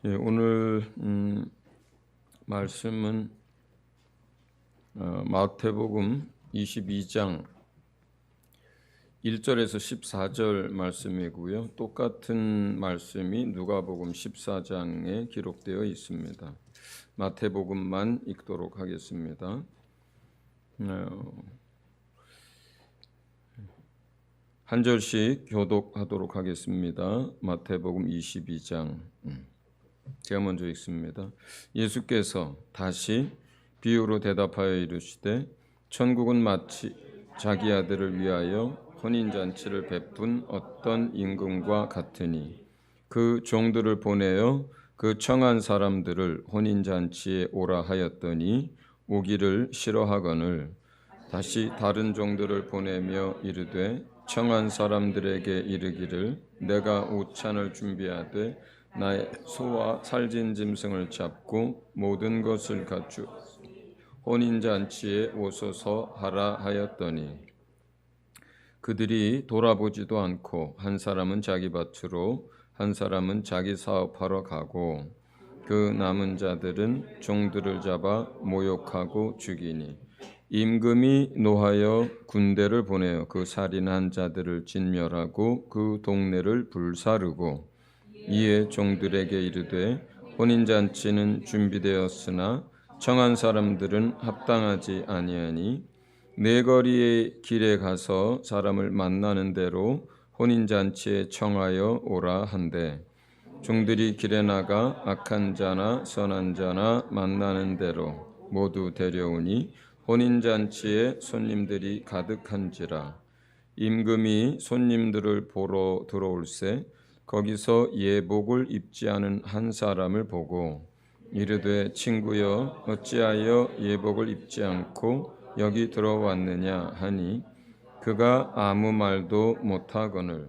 오늘 말씀은 마태복음 22장 1절에서 14절 말씀이고요. 똑같은 말씀이 누가복음 14장에 기록되어 있습니다. 마태복음만 읽도록 하겠습니다. 한 절씩 교독하도록 하겠습니다. 마태복음 22장 제가 먼저 읽습니다. 예수께서 다시 비유로 대답하여 이르시되 천국은 마치 자기 아들을 위하여 혼인잔치를 베푼 어떤 임금과 같으니 그 종들을 보내어 그 청한 사람들을 혼인잔치에 오라 하였더니 오기를 싫어하거늘 다시 다른 종들을 보내며 이르되 청한 사람들에게 이르기를 내가 우찬을 준비하되 나의 소와 살진 짐승을 잡고 모든 것을 갖추 혼인잔치에 오소서 하라 하였더니 그들이 돌아보지도 않고 한 사람은 자기 밭으로 한 사람은 자기 사업하러 가고 그 남은 자들은 종들을 잡아 모욕하고 죽이니 임금이 노하여 군대를 보내어 그 살인한 자들을 진멸하고 그 동네를 불사르고 이에 종들에게 이르되 혼인잔치는 준비되었으나 청한 사람들은 합당하지 아니하니 네거리의 길에 가서 사람을 만나는 대로 혼인잔치에 청하여 오라 한대 종들이 길에 나가 악한 자나 선한 자나 만나는 대로 모두 데려오니 혼인잔치에 손님들이 가득한지라 임금이 손님들을 보러 들어올세 거기서 예복을 입지 않은 한 사람을 보고 이르되 친구여 어찌하여 예복을 입지 않고 여기 들어왔느냐 하니 그가 아무 말도 못하거늘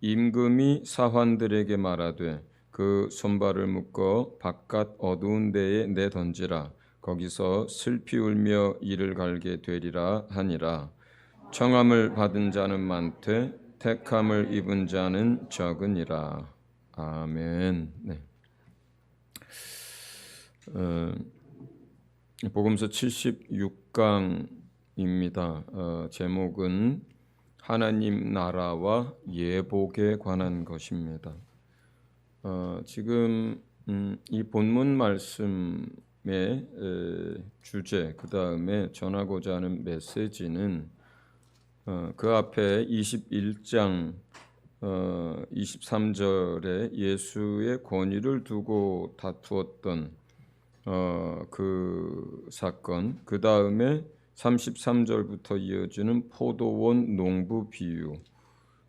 임금이 사환들에게 말하되 그 손발을 묶어 바깥 어두운 데에 내던지라 거기서 슬피 울며 이를 갈게 되리라 하니라. 청함을 받은 자는 많되 택함을 입은 자는 적으니라. 아멘. 네. 복음서 76강입니다. 제목은 하나님 나라와 예복에 관한 것입니다. 지금 이 본문 말씀의 주제, 그 다음에 전하고자 하는 메시지는 그 앞에 21장 23절에 예수의 권위를 두고 다투었던 그 사건, 그 다음에 33절부터 이어지는 포도원 농부 비유,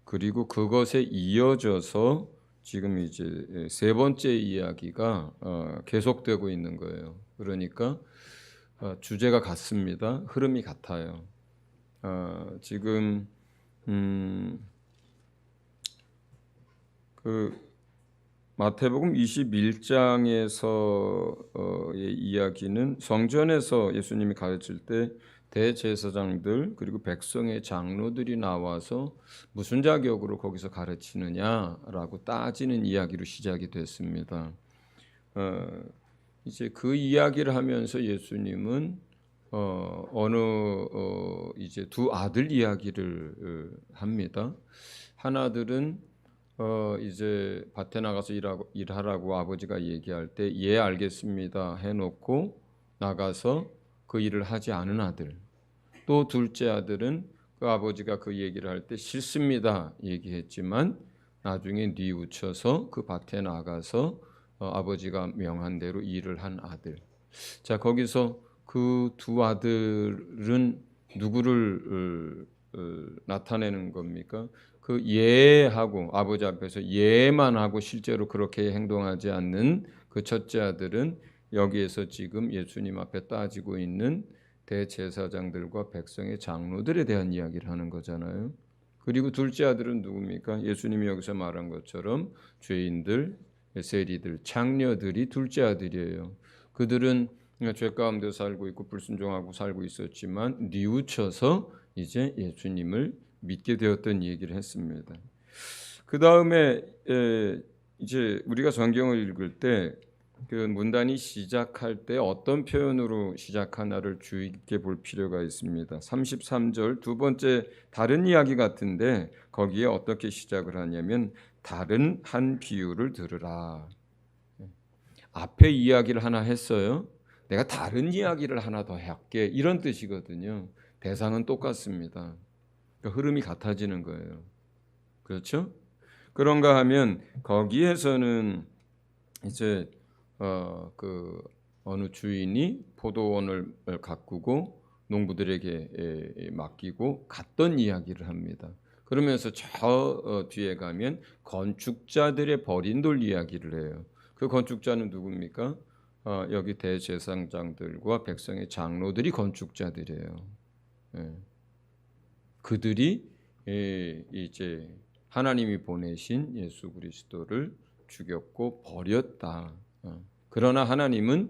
그리고 그것에 이어져서 지금 이제 세 번째 이야기가 계속되고 있는 거예요. 그러니까 주제가 같습니다. 흐름이 같아요. 지금 그 마태복음 21장에서의 이야기는 성전에서 예수님이 가르칠 때 대제사장들 그리고 백성의 장로들이 나와서 무슨 자격으로 거기서 가르치느냐라고 따지는 이야기로 시작이 됐습니다. 이제 그 이야기를 하면서 예수님은 이제 두 아들 이야기를 합니다. 하나들은 이제 밭에 나가서 일하라고 아버지가 얘기할 때 예 알겠습니다 해놓고 나가서 그 일을 하지 않은 아들, 또 둘째 아들은 그 아버지가 그 얘기를 할 때 싫습니다 얘기했지만 나중에 뉘우쳐서 그 밭에 나가서 아버지가 명한 대로 일을 한 아들. 자, 거기서 그 두 아들은 누구를 나타내는 겁니까? 그 예하고 아버지 앞에서 예만 하고 실제로 그렇게 행동하지 않는 그 첫째 아들은 여기에서 지금 예수님 앞에 따지고 있는 대제사장들과 백성의 장로들에 대한 이야기를 하는 거잖아요. 그리고 둘째 아들은 누굽니까? 예수님이 여기서 말한 것처럼 죄인들, 세리들, 창녀들이 둘째 아들이에요. 그들은 죄 가운데 살고 있고 불순종하고 살고 있었지만 뉘우쳐서 이제 예수님을 믿게 되었던 얘기를 했습니다. 그 다음에 이제 우리가 성경을 읽을 때 그 문단이 시작할 때 어떤 표현으로 시작하나를 주의 깊게 볼 필요가 있습니다. 33절 두 번째 다른 이야기 같은데 거기에 어떻게 시작을 하냐면 다른 한 비유를 들으라. 앞에 이야기를 하나 했어요. 내가 다른 이야기를 하나 더 할게. 이런 뜻이거든요. 대상은 똑같습니다. 그러니까 흐름이 같아지는 거예요. 그렇죠? 그런가 하면 거기에서는 이제 어느 주인이 포도원을 가꾸고 농부들에게 맡기고 갔던 이야기를 합니다. 그러면서 저 뒤에 가면 건축자들의 버린 돌 이야기를 해요. 그 건축자는 누굽니까? 여기 대제사장들과 백성의 장로들이 건축자들이에요. 예. 그들이 이제 하나님이 보내신 예수 그리스도를 죽였고 버렸다. 그러나 하나님은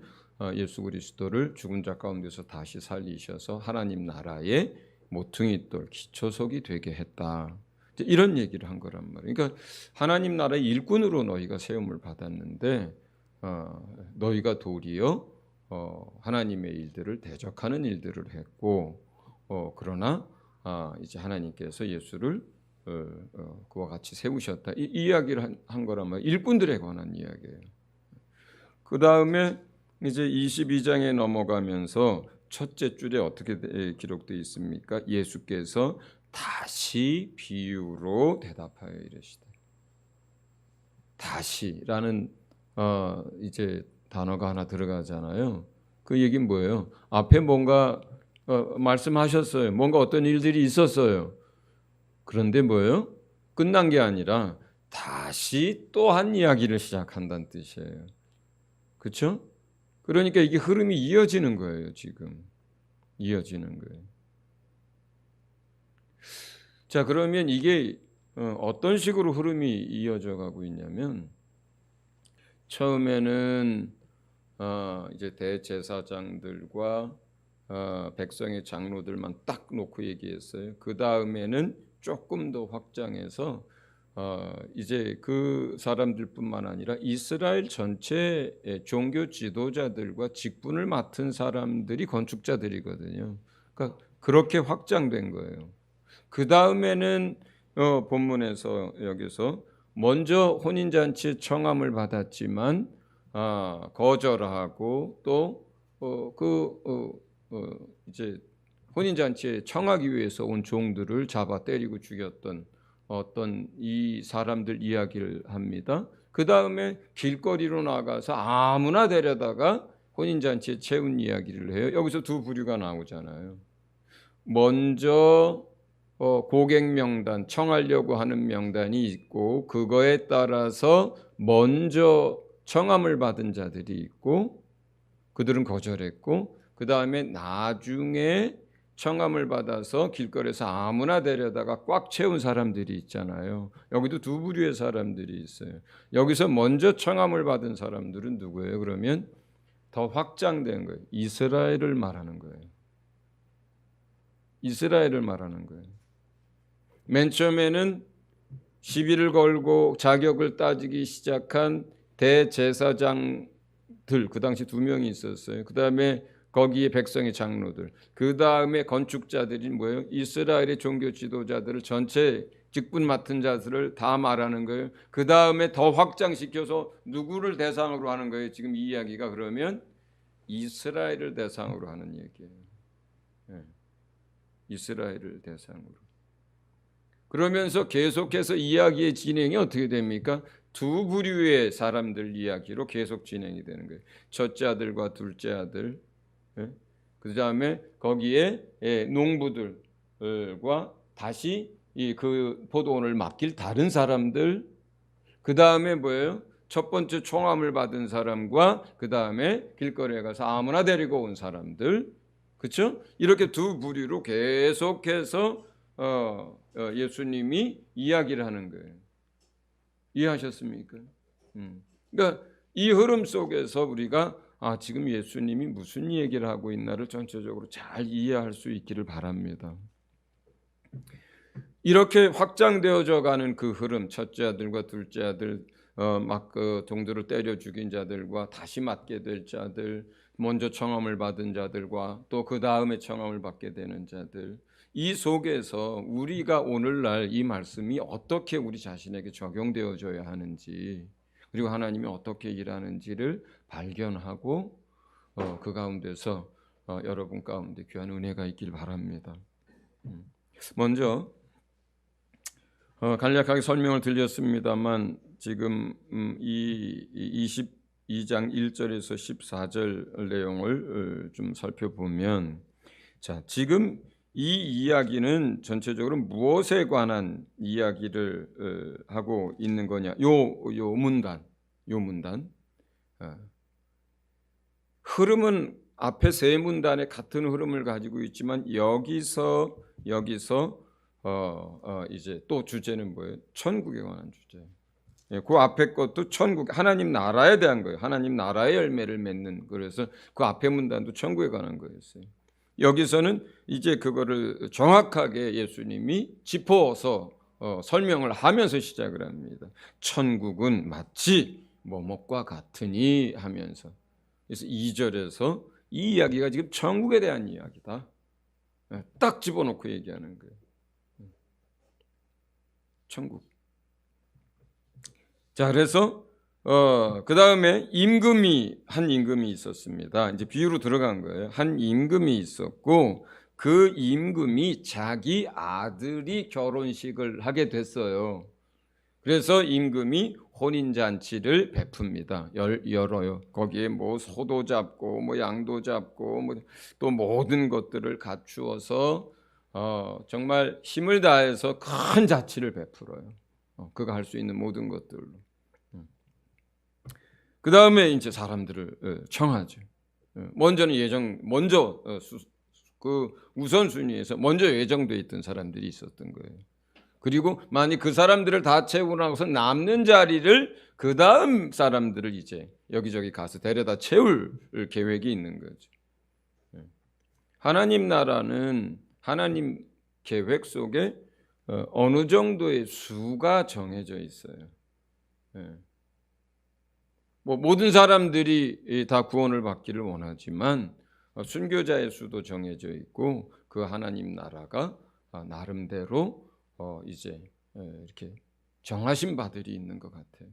예수 그리스도를 죽은 자 가운데서 다시 살리셔서 하나님 나라의 모퉁이 돌 기초석이 되게 했다. 이런 얘기를 한 거란 말이에요. 그러니까 하나님 나라의 일꾼으로 너희가 세움을 받았는데 너희가 도리어 하나님의 일들을 대적하는 일들을 했고 그러나 이제 하나님께서 예수를 그와 같이 세우셨다. 이 이야기를 한 거란 말이에요. 일꾼들에 관한 이야기예요. 그 다음에 이제 22장에 넘어가면서 첫째 줄에 어떻게 기록되어 있습니까? 예수께서 다시 비유로 대답하여 이르시되. 다시라는 이제 단어가 하나 들어가잖아요. 그 얘기는 뭐예요? 앞에 뭔가 말씀하셨어요. 뭔가 어떤 일들이 있었어요. 그런데 뭐예요? 끝난 게 아니라 다시 또 한 이야기를 시작한다는 뜻이에요. 그렇죠? 그러니까 이게 흐름이 이어지는 거예요. 지금 이어지는 거예요. 자, 그러면 이게 어떤 식으로 흐름이 이어져 가고 있냐면 처음에는 이제 대제사장들과 백성의 장로들만 딱 놓고 얘기했어요. 그 다음에는 조금 더 확장해서 이제 그 사람들뿐만 아니라 이스라엘 전체의 종교 지도자들과 직분을 맡은 사람들이 건축자들이거든요. 그러니까 그렇게 확장된 거예요. 그 다음에는 본문에서 여기서 먼저 혼인잔치에 청함을 받았지만 거절하고 또 이제 혼인잔치에 청하기 위해서 온 종들을 잡아 때리고 죽였던 어떤 이 사람들 이야기를 합니다. 그 다음에 길거리로 나가서 아무나 데려다가 혼인잔치에 채운 이야기를 해요. 여기서 두 부류가 나오잖아요. 먼저 고객 명단, 청하려고 하는 명단이 있고 그거에 따라서 먼저 청함을 받은 자들이 있고 그들은 거절했고 그 다음에 나중에 청함을 받아서 길거리에서 아무나 데려다가 꽉 채운 사람들이 있잖아요. 여기도 두 부류의 사람들이 있어요. 여기서 먼저 청함을 받은 사람들은 누구예요? 그러면 더 확장된 거예요. 이스라엘을 말하는 거예요. 이스라엘을 말하는 거예요. 맨 처음에는 시비를 걸고 자격을 따지기 시작한 대제사장들, 그 당시 2명이 있었어요. 그 다음에 거기에 백성의 장로들, 그 다음에 건축자들이 뭐예요? 이스라엘의 종교 지도자들을 전체 직분 맡은 자들을 다 말하는 거예요. 그 다음에 더 확장시켜서 누구를 대상으로 하는 거예요? 지금 이 이야기가 그러면 이스라엘을 대상으로 하는 얘기예요. 네. 이스라엘을 대상으로. 그러면서 계속해서 이야기의 진행이 어떻게 됩니까? 두 부류의 사람들 이야기로 계속 진행이 되는 거예요. 첫째 아들과 둘째 아들, 그 다음에 거기에 농부들과 다시 그 포도원을 맡길 다른 사람들, 그 다음에 뭐예요? 첫 번째 총함을 받은 사람과 그 다음에 길거리에 가서 아무나 데리고 온 사람들, 그렇죠? 이렇게 두 부류로 계속해서 예수님이 이야기를 하는 거예요. 이해하셨습니까? 그러니까 이 흐름 속에서 우리가 지금 예수님이 무슨 얘기를 하고 있나를 전체적으로 잘 이해할 수 있기를 바랍니다. 이렇게 확장되어져 가는 그 흐름, 첫째 아들과 둘째 아들, 막 그 동들을 때려 죽인 자들과 다시 맞게 될 자들, 먼저 청함을 받은 자들과 또 그 다음에 청함을 받게 되는 자들, 이 속에서 우리가 오늘날 이 말씀이 어떻게 우리 자신에게 적용되어져야 하는지, 그리고 하나님이 어떻게 일하는지를 발견하고 그 가운데서 여러분 가운데 귀한 은혜가 있길 바랍니다. 먼저 간략하게 설명을 드렸습니다만 지금 이 22장 1절에서 14절 내용을 좀 살펴보면, 자, 지금 이 이야기는 전체적으로 무엇에 관한 이야기를 하고 있는 거냐? 요 문단 흐름은 앞에 세 문단에 같은 흐름을 가지고 있지만 여기서 이제 또 주제는 뭐예요? 천국에 관한 주제. 그 앞에 것도 천국, 하나님 나라에 대한 거예요. 하나님 나라의 열매를 맺는. 그래서 그 앞에 문단도 천국에 관한 거였어요. 여기서는 이제 그거를 정확하게 예수님이 짚어서 설명을 하면서 시작을 합니다. 천국은 마치 뭐뭇과 같으니 하면서. 그래서 2절에서 이 이야기가 지금 천국에 대한 이야기다. 딱 집어넣고 얘기하는 거예요. 천국. 자, 그래서 그 다음에 한 임금이 있었습니다. 이제 비유로 들어간 거예요. 한 임금이 있었고 그 임금이 자기 아들이 결혼식을 하게 됐어요. 그래서 임금이 혼인잔치를 베풉니다. 열어요. 거기에 뭐 소도 잡고 뭐 양도 잡고 뭐 또 모든 것들을 갖추어서 정말 힘을 다해서 큰 잔치를 베풀어요. 그가 할 수 있는 모든 것들로. 그 다음에 이제 사람들을 청하죠. 먼저는 그 우선순위에서 먼저 예정돼 있던 사람들이 있었던 거예요. 그리고 만약 그 사람들을 다 채우고 나서 남는 자리를 그 다음 사람들을 이제 여기저기 가서 데려다 채울 계획이 있는 거죠. 하나님 나라는 하나님 계획 속에 어느 정도의 수가 정해져 있어요. 뭐 모든 사람들이 다 구원을 받기를 원하지만 순교자의 수도 정해져 있고 그 하나님 나라가 나름대로 이제 이렇게 정하신 바들이 있는 것 같아요.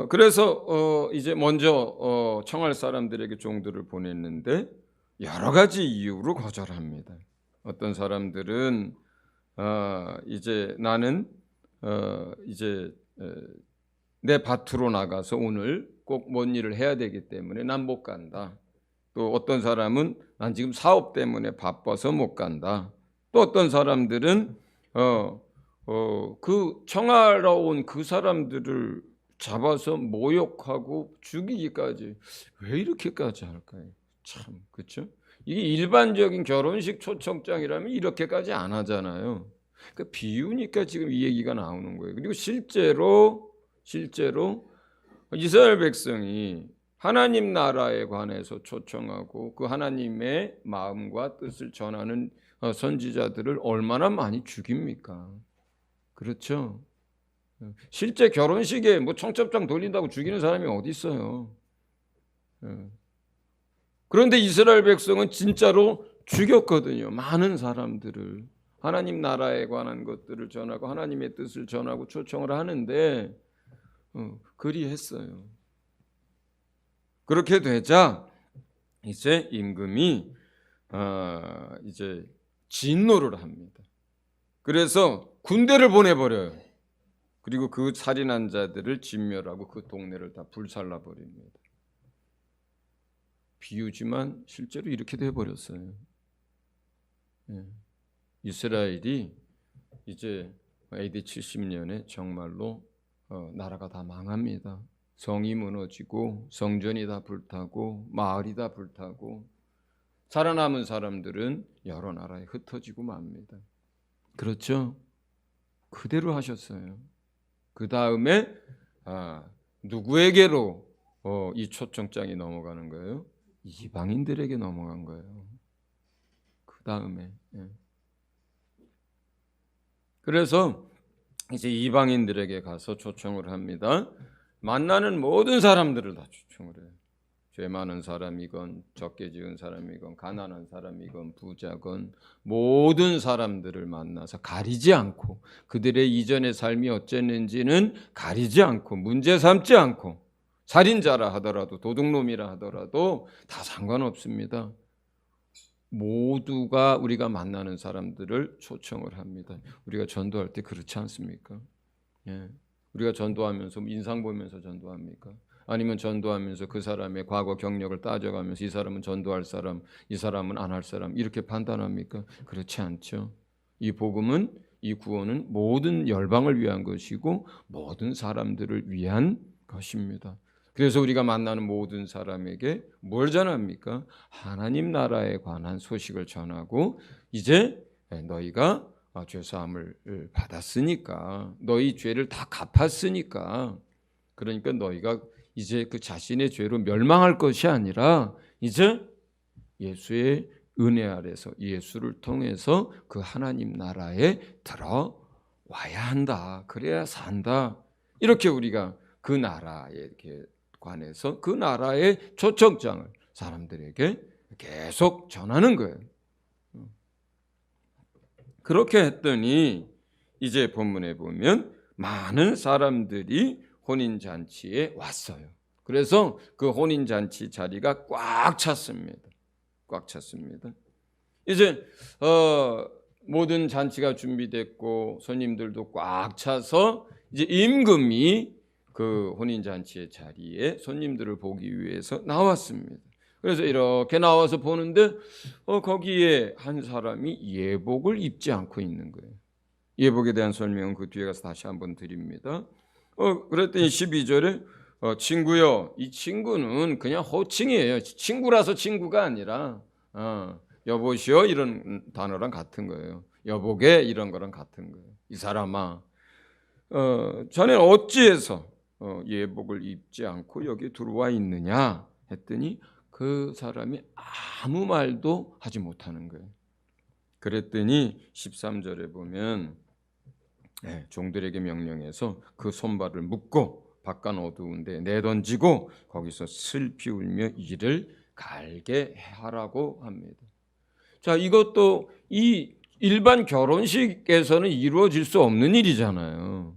그래서 이제 먼저 청할 사람들에게 종들을 보냈는데 여러 가지 이유로 거절합니다. 어떤 사람들은 이제 나는 이제 내 밭으로 나가서 오늘 꼭 뭔 일을 해야 되기 때문에 난 못 간다. 또 어떤 사람은 난 지금 사업 때문에 바빠서 못 간다. 또 어떤 사람들은 그 청하러 온 그 사람들을 잡아서 모욕하고 죽이기까지 왜 이렇게까지 할까요? 참, 그렇죠? 이게 일반적인 결혼식 초청장이라면 이렇게까지 안 하잖아요. 그 비유니까 지금 이 얘기가 나오는 거예요. 그리고 실제로 이스라엘 백성이 하나님 나라에 관해서 초청하고 그 하나님의 마음과 뜻을 전하는 선지자들을 얼마나 많이 죽입니까? 그렇죠? 실제 결혼식에 뭐 청첩장 돌린다고 죽이는 사람이 어디 있어요? 그런데 이스라엘 백성은 진짜로 죽였거든요. 많은 사람들을. 하나님 나라에 관한 것들을 전하고 하나님의 뜻을 전하고 초청을 하는데 그리했어요. 그렇게 되자 이제 임금이 이제 진노를 합니다. 그래서 군대를 보내버려요. 그리고 그 살인한 자들을 진멸하고 그 동네를 다 불살라 버립니다. 비유지만 실제로 이렇게 돼 버렸어요. 이스라엘이 이제 AD 70년에 정말로 나라가 다 망합니다. 성이 무너지고 성전이 다 불타고 마을이 다 불타고 살아남은 사람들은 여러 나라에 흩어지고 맙니다. 그렇죠? 그대로 하셨어요. 그 다음에 누구에게로 이 초청장이 넘어가는 거예요? 이방인들에게 넘어간 거예요. 그 다음에 그래서 이제 이방인들에게 가서 초청을 합니다. 만나는 모든 사람들을 다 초청을 해요. 죄 많은 사람이건 적게 지은 사람이건 가난한 사람이건 부자건 모든 사람들을 만나서 가리지 않고 그들의 이전의 삶이 어쨌는지는 가리지 않고 문제 삼지 않고 살인자라 하더라도 도둑놈이라 하더라도 다 상관없습니다. 모두가 우리가 만나는 사람들을 초청을 합니다. 우리가 전도할 때 그렇지 않습니까? 예. 우리가 전도하면서 인상 보면서 전도합니까? 아니면 전도하면서 그 사람의 과거 경력을 따져가면서 이 사람은 전도할 사람, 이 사람은 안 할 사람 이렇게 판단합니까? 그렇지 않죠. 이 복음은 이 구원은 모든 열방을 위한 것이고 모든 사람들을 위한 것입니다. 그래서 우리가 만나는 모든 사람에게 뭘 전합니까? 하나님 나라에 관한 소식을 전하고 이제 너희가 죄사함을 받았으니까 너희 죄를 다 갚았으니까 그러니까 너희가 이제 그 자신의 죄로 멸망할 것이 아니라 이제 예수의 은혜 아래서 예수를 통해서 그 하나님 나라에 들어와야 한다. 그래야 산다. 이렇게 우리가 그 나라에 이렇게 관해서 그 나라의 초청장을 사람들에게 계속 전하는 거예요. 그렇게 했더니 이제 본문에 보면 많은 사람들이 혼인잔치에 왔어요. 그래서 그 혼인잔치 자리가 꽉 찼습니다. 꽉 찼습니다. 이제 모든 잔치가 준비됐고 손님들도 꽉 차서 이제 임금이 그 혼인잔치의 자리에 손님들을 보기 위해서 나왔습니다. 그래서 이렇게 나와서 보는데 거기에 한 사람이 예복을 입지 않고 있는 거예요. 예복에 대한 설명은 그 뒤에 가서 다시 한번 드립니다. 그랬더니 12절에 친구요. 이 친구는 그냥 호칭이에요. 친구라서 친구가 아니라 여보시오 이런 단어랑 같은 거예요. 여보게 이런 거랑 같은 거예요. 이 사람아, 자네는 어찌해서 예복을 입지 않고 여기 들어와 있느냐 했더니 그 사람이 아무 말도 하지 못하는 거예요. 그랬더니 13절에 보면 종들에게 명령해서 그 손발을 묶고 바깥 어두운데 내던지고 거기서 슬피 울며 이를 갈게 하라고 합니다. 자, 이것도 이 일반 결혼식에서는 이루어질 수 없는 일이잖아요.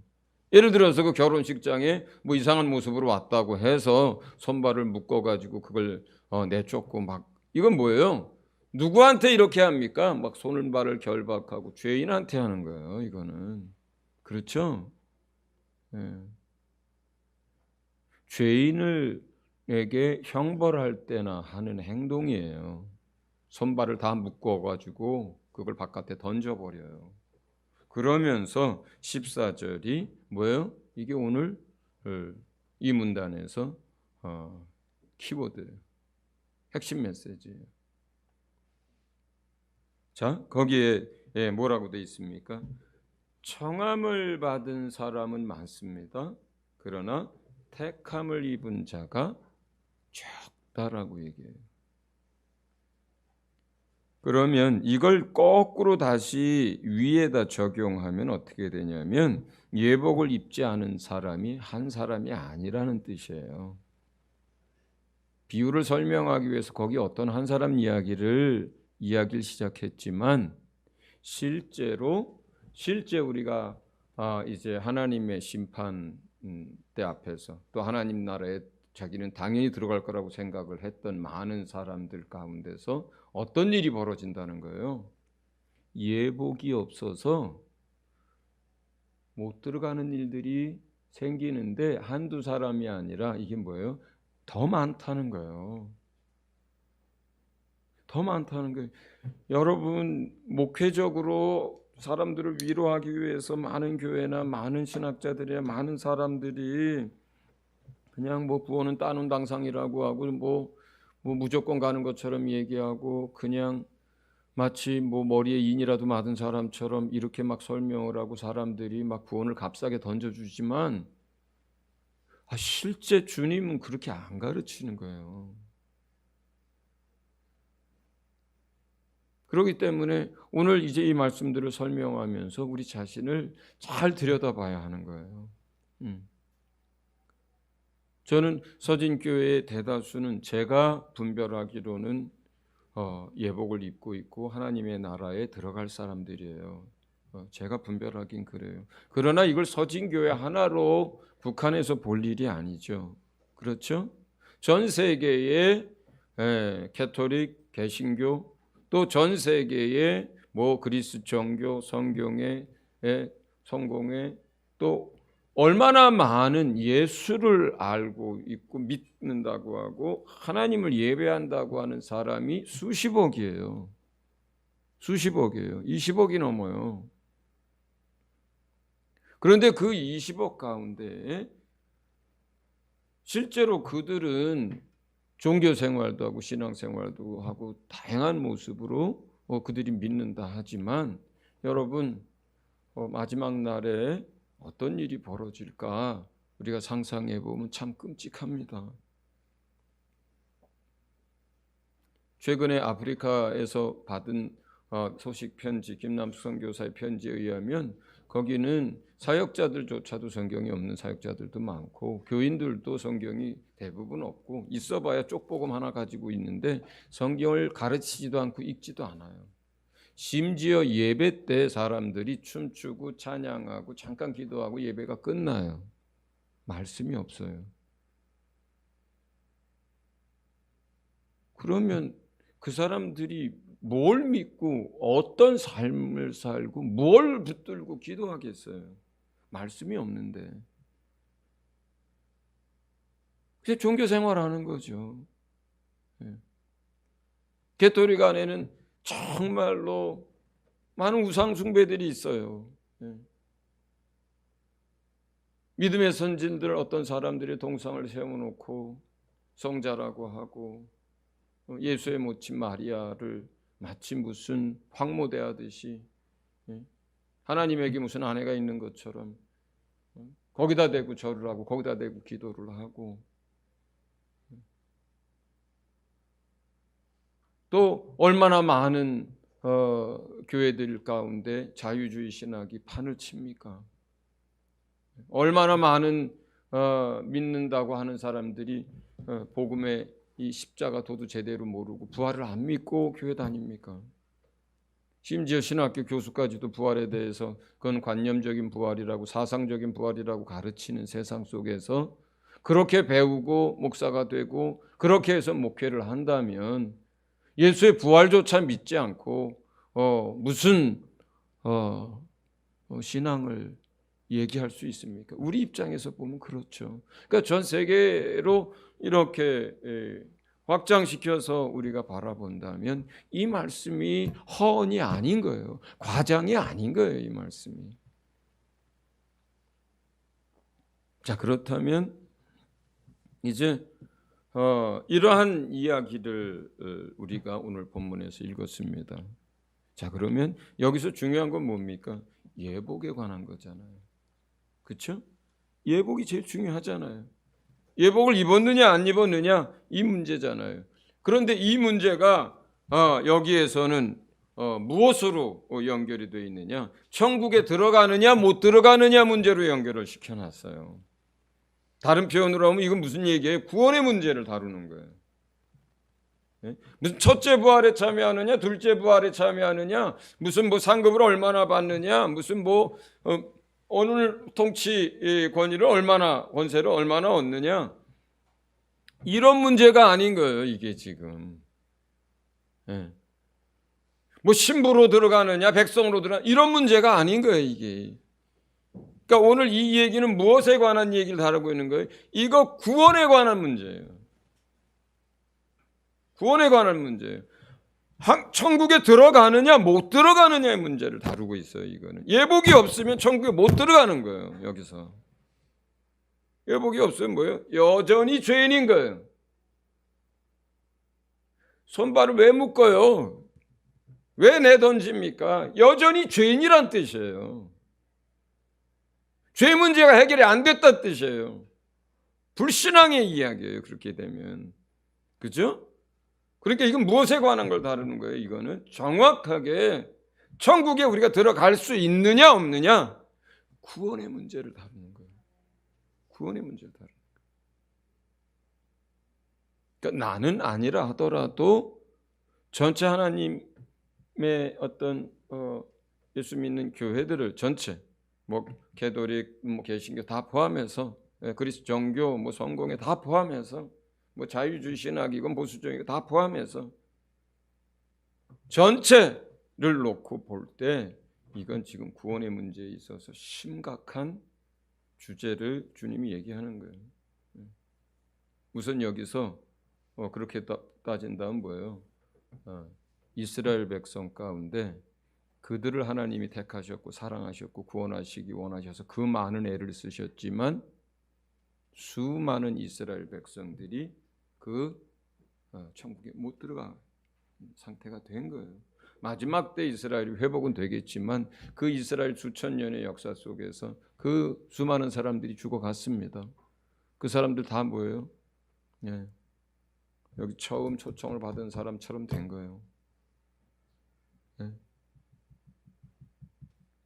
예를 들어서 그 결혼식장에 뭐 이상한 모습으로 왔다고 해서 손발을 묶어가지고 그걸 내쫓고 막 이건 뭐예요? 누구한테 이렇게 합니까? 막 손을 발을 결박하고 죄인한테 하는 거예요. 이거는 그렇죠? 예. 죄인을에게 형벌할 때나 하는 행동이에요. 손발을 다 묶어가지고 그걸 바깥에 던져버려요. 그러면서 14절이 뭐예요? 이게 오늘 이 문단에서 키워드 핵심 메시지예요. 자, 거기에 뭐라고 되어 있습니까? 청함을 받은 사람은 많습니다. 그러나 택함을 입은 자가 적다라고 얘기해요. 그러면 이걸 거꾸로 다시 위에다 적용하면 어떻게 되냐면 예복을 입지 않은 사람이 한 사람이 아니라는 뜻이에요. 비유를 설명하기 위해서 거기 어떤 한 사람 이야기를 시작했지만 실제 우리가 이제 하나님의 심판 때 앞에서 또 하나님 나라에 자기는 당연히 들어갈 거라고 생각을 했던 많은 사람들 가운데서 어떤 일이 벌어진다는 거예요. 예복이 없어서 못 들어가는 일들이 생기는데 한두 사람이 아니라 이게 뭐예요? 더 많다는 거예요. 더 많다는 거예요. 여러분 목회적으로 사람들을 위로하기 위해서 많은 교회나 많은 신학자들이나 많은 사람들이 그냥 뭐 구원은 따놓은 당상이라고 하고 뭐 무조건 가는 것처럼 얘기하고 그냥 마치 뭐 머리에 인이라도 맞은 사람처럼 이렇게 막 설명을 하고 사람들이 막 구원을 값싸게 던져주지만 실제 주님은 그렇게 안 가르치는 거예요. 그렇기 때문에 오늘 이제 이 말씀들을 설명하면서 우리 자신을 잘 들여다봐야 하는 거예요. 저는 서진교회의 대다수는 제가 분별하기로는 예복을 입고 있고 하나님의 나라에 들어갈 사람들이에요. 제가 분별하긴 그래요. 그러나 이걸 서진교회 하나로 북한에서 볼 일이 아니죠. 그렇죠? 전 세계의 캐톨릭, 개신교, 또 전 세계의 뭐 그리스 정교, 성경의 성공회, 또 얼마나 많은 예수를 알고 있고 믿는다고 하고 하나님을 예배한다고 하는 사람이 수십억이에요. 수십억이에요. 20억이 넘어요. 그런데 그 20억 가운데 실제로 그들은 종교 생활도 하고 신앙 생활도 하고 다양한 모습으로 그들이 믿는다 하지만 여러분 마지막 날에 어떤 일이 벌어질까 우리가 상상해 보면 참 끔찍합니다. 최근에 아프리카에서 받은 소식 편지, 김남숙 선교사의 편지에 의하면 거기는 사역자들조차도 성경이 없는 사역자들도 많고 교인들도 성경이 대부분 없고 있어봐야 쪽복음 하나 가지고 있는데 성경을 가르치지도 않고 읽지도 않아요. 심지어 예배 때 사람들이 춤추고 찬양하고 잠깐 기도하고 예배가 끝나요. 말씀이 없어요. 그러면 그 사람들이 뭘 믿고 어떤 삶을 살고 뭘 붙들고 기도하겠어요? 말씀이 없는데. 그냥 종교 생활하는 거죠. 개토릭 안에는 정말로 많은 우상 숭배들이 있어요. 믿음의 선진들 어떤 사람들이 동상을 세워놓고 성자라고 하고 예수의 모친 마리아를 마치 무슨 황모대하듯이 하나님에게 무슨 아내가 있는 것처럼 거기다 대고 절을 하고 거기다 대고 기도를 하고 또 얼마나 많은 교회들 가운데 자유주의 신학이 판을 칩니까? 얼마나 많은 믿는다고 하는 사람들이 복음의 이 십자가 도도 제대로 모르고 부활을 안 믿고 교회 다닙니까? 심지어 신학교 교수까지도 부활에 대해서 그건 관념적인 부활이라고 사상적인 부활이라고 가르치는 세상 속에서 그렇게 배우고 목사가 되고 그렇게 해서 목회를 한다면 예수의 부활조차 믿지 않고 무슨 신앙을 얘기할 수 있습니까? 우리 입장에서 보면 그렇죠. 그러니까 전 세계로 이렇게 확장시켜서 우리가 바라본다면 이 말씀이 허언이 아닌 거예요. 과장이 아닌 거예요, 이 말씀이. 자, 그렇다면 이제 이러한 이야기를 우리가 오늘 본문에서 읽었습니다. 자, 그러면 여기서 중요한 건 뭡니까? 예복에 관한 거잖아요. 그렇죠? 예복이 제일 중요하잖아요. 예복을 입었느냐 안 입었느냐 이 문제잖아요. 그런데 이 문제가 여기에서는 무엇으로 연결이 되어 있느냐? 천국에 들어가느냐 못 들어가느냐 문제로 연결을 시켜놨어요. 다른 표현으로 하면 이건 무슨 얘기예요? 구원의 문제를 다루는 거예요. 무슨 첫째 부활에 참여하느냐, 둘째 부활에 참여하느냐, 무슨 뭐 상급을 얼마나 받느냐, 무슨 뭐 오늘 통치 권위를 얼마나 권세를 얼마나 얻느냐 이런 문제가 아닌 거예요. 이게 지금 뭐 신부로 들어가느냐, 백성으로 들어가느냐 이런 문제가 아닌 거예요. 이게. 그러니까 오늘 이 얘기는 무엇에 관한 얘기를 다루고 있는 거예요? 이거 구원에 관한 문제예요. 구원에 관한 문제예요. 천국에 들어가느냐 못 들어가느냐의 문제를 다루고 있어요. 이거는 예복이 없으면 천국에 못 들어가는 거예요. 여기서 예복이 없으면 뭐예요? 여전히 죄인인 거예요. 손발을 왜 묶어요? 왜 내던집니까? 여전히 죄인이란 뜻이에요. 죄 문제가 해결이 안 됐다는 뜻이에요. 불신앙의 이야기예요. 그렇게 되면. 그죠? 그러니까 이건 무엇에 관한 걸 다루는 거예요? 이거는 정확하게 천국에 우리가 들어갈 수 있느냐 없느냐, 구원의 문제를 다루는 거예요. 구원의 문제를 다루는 거예요. 그러니까 나는 아니라 하더라도 전체 하나님의 어떤 예수 믿는 교회들을 전체 뭐 개도릭, 뭐 개신교 다 포함해서, 그리스도 종교, 뭐 성공회 다 포함해서, 뭐 자유주의 신학이건 보수적이건 다 포함해서 전체를 놓고 볼 때 이건 지금 구원의 문제에 있어서 심각한 주제를 주님이 얘기하는 거예요. 우선 여기서 그렇게 따진다면 뭐예요? 이스라엘 백성 가운데 그들을 하나님이 택하셨고 사랑하셨고 구원하시기 원하셔서 그 많은 애를 쓰셨지만 수많은 이스라엘 백성들이 그 천국에 못 들어간 상태가 된 거예요. 마지막 때 이스라엘이 회복은 되겠지만 그 이스라엘 수천 년의 역사 속에서 그 수많은 사람들이 죽어갔습니다. 그 사람들 다 뭐예요? 여기 처음 초청을 받은 사람처럼 된 거예요.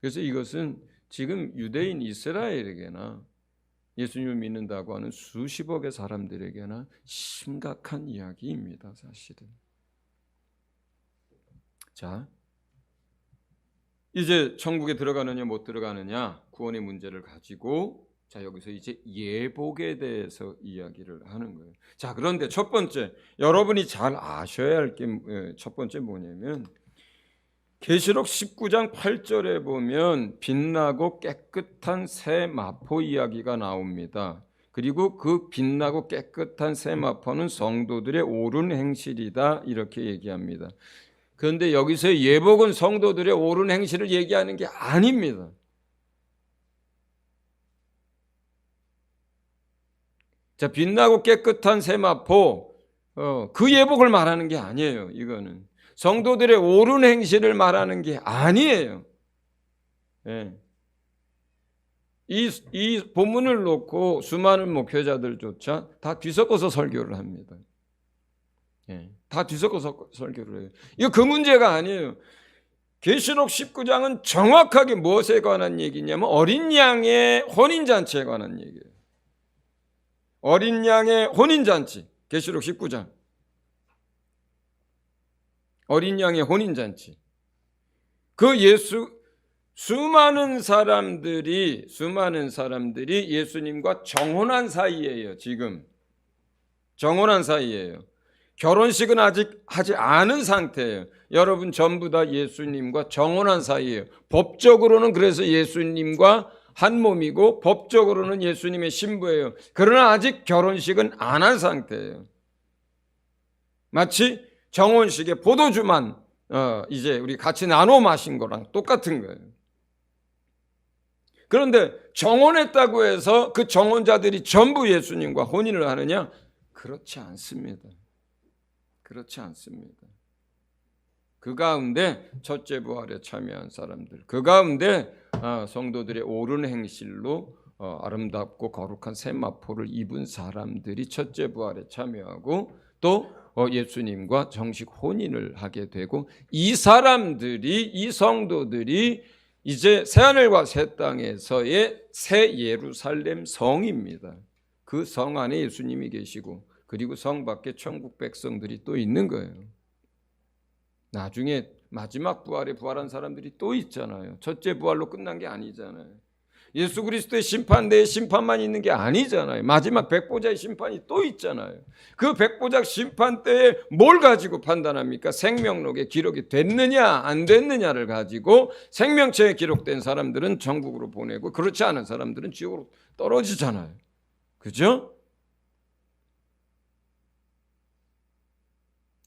그래서 이것은 지금 유대인 이스라엘에게나 예수님을 믿는다고 하는 수십억의 사람들에게나 심각한 이야기입니다. 사실은. 자, 이제 천국에 들어가느냐 못 들어가느냐 구원의 문제를 가지고, 자 여기서 이제 예복에 대해서 이야기를 하는 거예요. 자, 그런데 첫 번째 여러분이 잘 아셔야 할 게 첫 번째 뭐냐면, 계시록 19장 8절에 보면 빛나고 깨끗한 새 마포 이야기가 나옵니다. 그리고 그 빛나고 깨끗한 새 마포는 성도들의 옳은 행실이다, 이렇게 얘기합니다. 그런데 여기서 예복은 성도들의 옳은 행실을 얘기하는 게 아닙니다. 자, 빛나고 깨끗한 새 마포, 그 예복을 말하는 게 아니에요. 이거는 성도들의 옳은 행실을 말하는 게 아니에요. 이 본문을 놓고 수많은 목회자들조차 다 뒤섞어서 설교를 합니다. 다 뒤섞어서 설교를 해요. 이거 그 문제가 아니에요. 계시록 19장은 정확하게 무엇에 관한 얘기냐면 어린 양의 혼인잔치에 관한 얘기예요. 어린 양의 혼인잔치, 계시록 19장. 어린 양의 혼인잔치. 그 수많은 사람들이 예수님과 정혼한 사이예요. 지금 정혼한 사이예요. 결혼식은 아직 하지 않은 상태예요. 여러분 전부 다 예수님과 정혼한 사이예요. 법적으로는 그래서 예수님과 한 몸이고 법적으로는 예수님의 신부예요. 그러나 아직 결혼식은 안 한 상태예요. 마치 정혼식의 포도주만 이제 우리 같이 나눠 마신 거랑 똑같은 거예요. 그런데 정혼했다고 해서 그 정혼자들이 전부 예수님과 혼인을 하느냐? 그렇지 않습니다. 그렇지 않습니다. 그 가운데 첫째 부활에 참여한 사람들, 그 가운데 성도들의 옳은 행실로 아름답고 거룩한 세마포를 입은 사람들이 첫째 부활에 참여하고 또 예수님과 정식 혼인을 하게 되고, 이 사람들이, 이 성도들이 이제 새하늘과 새 땅에서의 새 예루살렘 성입니다. 그 성 안에 예수님이 계시고 그리고 성 밖에 천국 백성들이 또 있는 거예요. 나중에 마지막 부활에 부활한 사람들이 또 있잖아요. 첫째 부활로 끝난 게 아니잖아요. 예수 그리스도의 심판대의 심판만 있는 게 아니잖아요. 마지막 백보자의 심판이 또 있잖아요. 그 백보자 심판 때에 뭘 가지고 판단합니까? 생명록에 기록이 됐느냐 안 됐느냐를 가지고 생명체에 기록된 사람들은 천국으로 보내고 그렇지 않은 사람들은 지옥으로 떨어지잖아요. 그죠?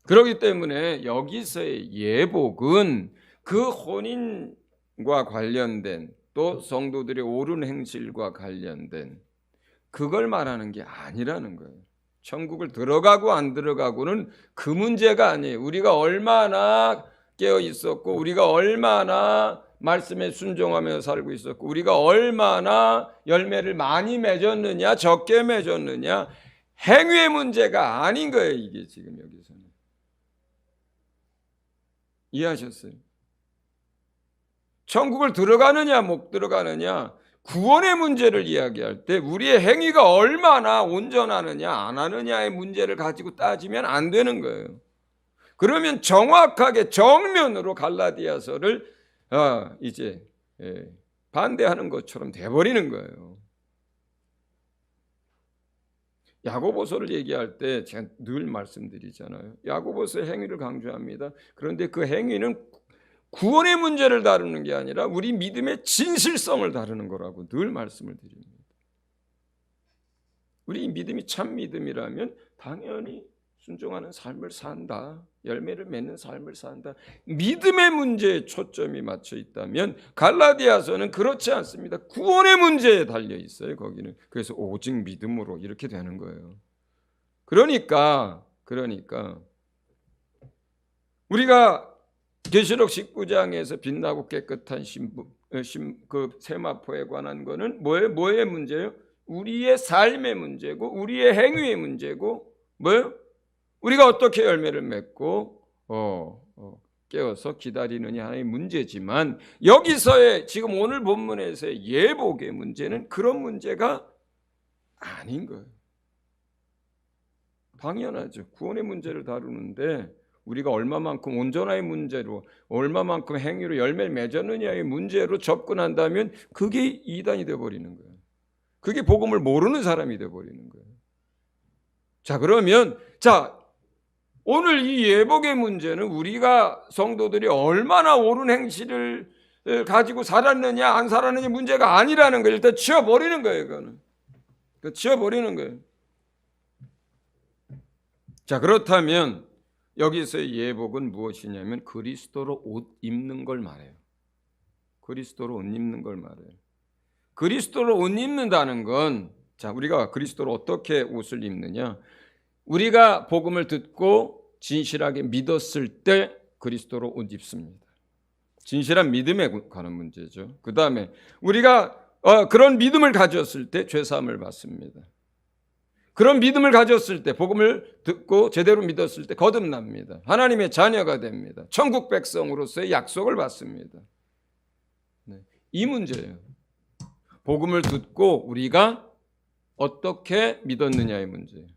그렇기 때문에 여기서의 예복은 그 혼인과 관련된 또 성도들의 옳은 행실과 관련된 그걸 말하는 게 아니라는 거예요. 천국을 들어가고 안 들어가고는 그 문제가 아니에요. 우리가 얼마나 깨어 있었고 우리가 얼마나 말씀에 순종하며 살고 있었고 우리가 얼마나 열매를 많이 맺었느냐 적게 맺었느냐 행위의 문제가 아닌 거예요. 이게 지금 여기서는. 이해하셨어요? 천국을 들어가느냐 못 들어가느냐, 구원의 문제를 이야기할 때 우리의 행위가 얼마나 온전하느냐 안 하느냐의 문제를 가지고 따지면 안 되는 거예요. 그러면 정확하게 정면으로 갈라디아서를 이제 반대하는 것처럼 돼버리는 거예요. 야고보서를 얘기할 때 제가 늘 말씀드리잖아요. 야고보서의 행위를 강조합니다. 그런데 그 행위는 구원의 문제를 다루는 게 아니라 우리 믿음의 진실성을 다루는 거라고 늘 말씀을 드립니다. 우리 믿음이 참 믿음이라면 당연히 순종하는 삶을 산다, 열매를 맺는 삶을 산다, 믿음의 문제에 초점이 맞춰 있다면 갈라디아서는 그렇지 않습니다. 구원의 문제에 달려 있어요. 거기는. 그래서 오직 믿음으로 이렇게 되는 거예요. 그러니까 우리가 계시록 19장에서 빛나고 깨끗한 그 세마포에 관한 거는 뭐의 문제예요? 우리의 삶의 문제고 우리의 행위의 문제고 뭐예요? 우리가 어떻게 열매를 맺고 깨어서 기다리느냐 하는 문제지만, 여기서의 지금 오늘 본문에서의 예복의 문제는 그런 문제가 아닌 거예요. 당연하죠. 구원의 문제를 다루는데 우리가 얼마만큼 온전함의 문제로, 얼마만큼 행위로 열매를 맺었느냐의 문제로 접근한다면 그게 이단이 되어버리는 거예요. 그게 복음을 모르는 사람이 되어버리는 거예요. 자, 그러면 오늘 이 예복의 문제는 우리가 성도들이 얼마나 옳은 행실을 가지고 살았느냐 안 살았느냐 문제가 아니라는 걸 일단 치워버리는 거예요. 그거는 치워버리는 거예요. 자, 그렇다면 여기서의 예복은 무엇이냐면 그리스도로 옷 입는 걸 말해요. 그리스도로 옷 입는 걸 말해요. 그리스도로 옷 입는다는 건, 자, 우리가 그리스도로 어떻게 옷을 입느냐, 우리가 복음을 듣고 진실하게 믿었을 때 그리스도로 옷 입습니다. 진실한 믿음에 관한 문제죠. 그 다음에 우리가 그런 믿음을 가졌을 때 죄사함을 받습니다. 그런 믿음을 가졌을 때, 복음을 듣고 제대로 믿었을 때 거듭납니다. 하나님의 자녀가 됩니다. 천국 백성으로서의 약속을 받습니다. 이 문제예요. 복음을 듣고 우리가 어떻게 믿었느냐의 문제예요.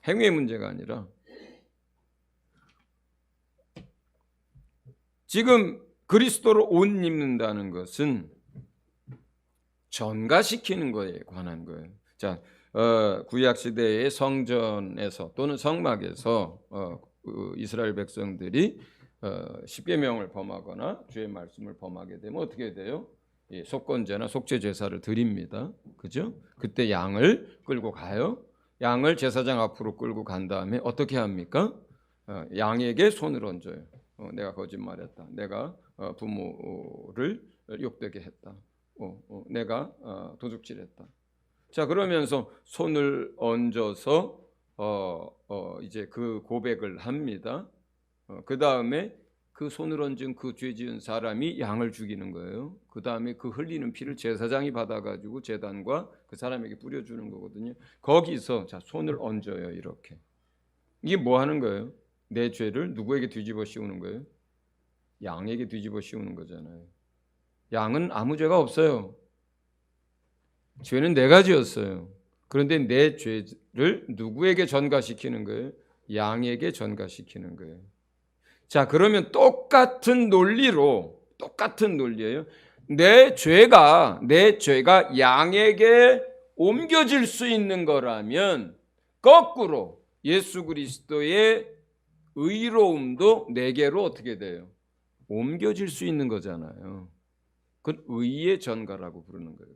행위의 문제가 아니라. 지금 그리스도로 옷 입는다는 것은 전가시키는 것에 관한 거예요. 자, 구약 시대의 성전에서 또는 성막에서 이스라엘 백성들이 십계명을 범하거나 주의 말씀을 범하게 되면 어떻게 돼요? 속건제나 속죄 제사를 드립니다. 그죠? 그때 양을 끌고 가요. 양을 제사장 앞으로 끌고 간 다음에 어떻게 합니까? 양에게 손을 얹어요. 내가 거짓말했다. 내가 부모를 욕되게 했다. 내가 도둑질했다. 자, 그러면서 손을 얹어서 이제 그 고백을 합니다. 그 다음에 그 손을 얹은 그 죄 지은 사람이 양을 죽이는 거예요. 그 다음에 그 흘리는 피를 제사장이 받아가지고 제단과 그 사람에게 뿌려주는 거거든요. 거기서 자, 손을 얹어요. 이렇게. 이게 뭐 하는 거예요? 내 죄를 누구에게 뒤집어 씌우는 거예요? 양에게 뒤집어 씌우는 거잖아요. 양은 아무 죄가 없어요. 죄는 내가 지었어요. 그런데 내 죄를 누구에게 전가시키는 거예요? 양에게 전가시키는 거예요. 자, 그러면 똑같은 논리예요. 내 죄가 양에게 옮겨질 수 있는 거라면 거꾸로 예수 그리스도의 의로움도 내게로 어떻게 돼요? 옮겨질 수 있는 거잖아요. 그건 의의 전가라고 부르는 거예요.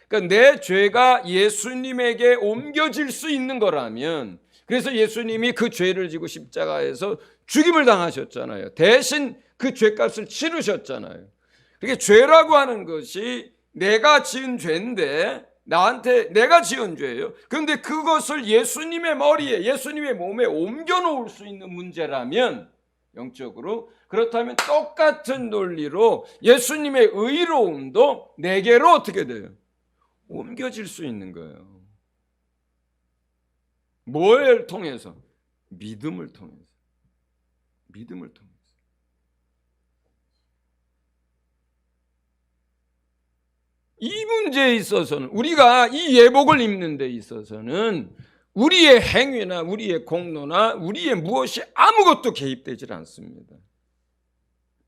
그러니까 내 죄가 예수님에게 옮겨질 수 있는 거라면, 그래서 예수님이 그 죄를 지고 십자가에서 죽임을 당하셨잖아요. 대신 그 죄값을 치르셨잖아요. 그게 죄라고 하는 것이 내가 지은 죄인데, 나한테 내가 지은 죄예요. 그런데 그것을 예수님의 머리에, 예수님의 몸에 옮겨 놓을 수 있는 문제라면, 영적으로, 그렇다면 똑같은 논리로 예수님의 의로움도 내게로 어떻게 돼요? 옮겨질 수 있는 거예요. 뭘 통해서? 믿음을 통해서. 이 문제에 있어서는 우리가 이 예복을 입는 데 있어서는 우리의 행위나 우리의 공로나 우리의 무엇이 아무것도 개입되질 않습니다.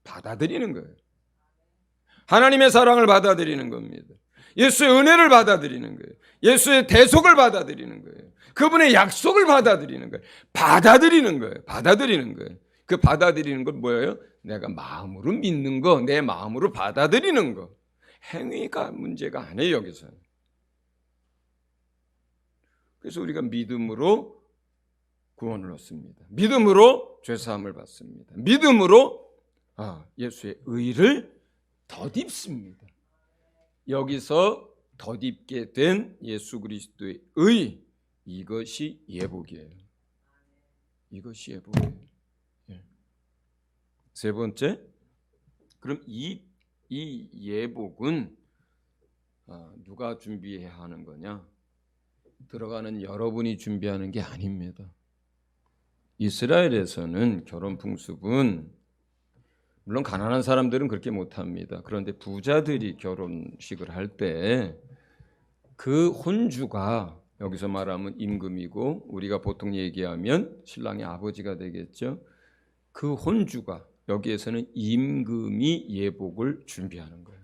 받아들이는 거예요. 하나님의 사랑을 받아들이는 겁니다. 예수의 은혜를 받아들이는 거예요. 예수의 대속을 받아들이는 거예요. 그분의 약속을 받아들이는 거예요. 받아들이는 거예요. 받아들이는 거예요. 그 받아들이는 건 뭐예요? 내가 마음으로 믿는 거, 내 마음으로 받아들이는 거. 행위가 문제가 아니에요, 여기서는. 그래서 우리가 믿음으로 구원을 얻습니다. 믿음으로 죄사함을 받습니다. 믿음으로 예수의 의를 덧입습니다. 여기서 덧입게 된 예수 그리스도의 의, 이것이 예복이에요. 이것이 예복이에요. 세 번째, 그럼 이 예복은 누가 준비해야 하는 거냐? 들어가는 여러분이 준비하는 게 아닙니다. 이스라엘에서는 결혼 풍습은 물론 가난한 사람들은 그렇게 못합니다. 그런데 부자들이 결혼식을 할 때 그 혼주가, 여기서 말하면 임금이고 우리가 보통 얘기하면 신랑의 아버지가 되겠죠. 그 혼주가, 여기에서는 임금이 예복을 준비하는 거예요.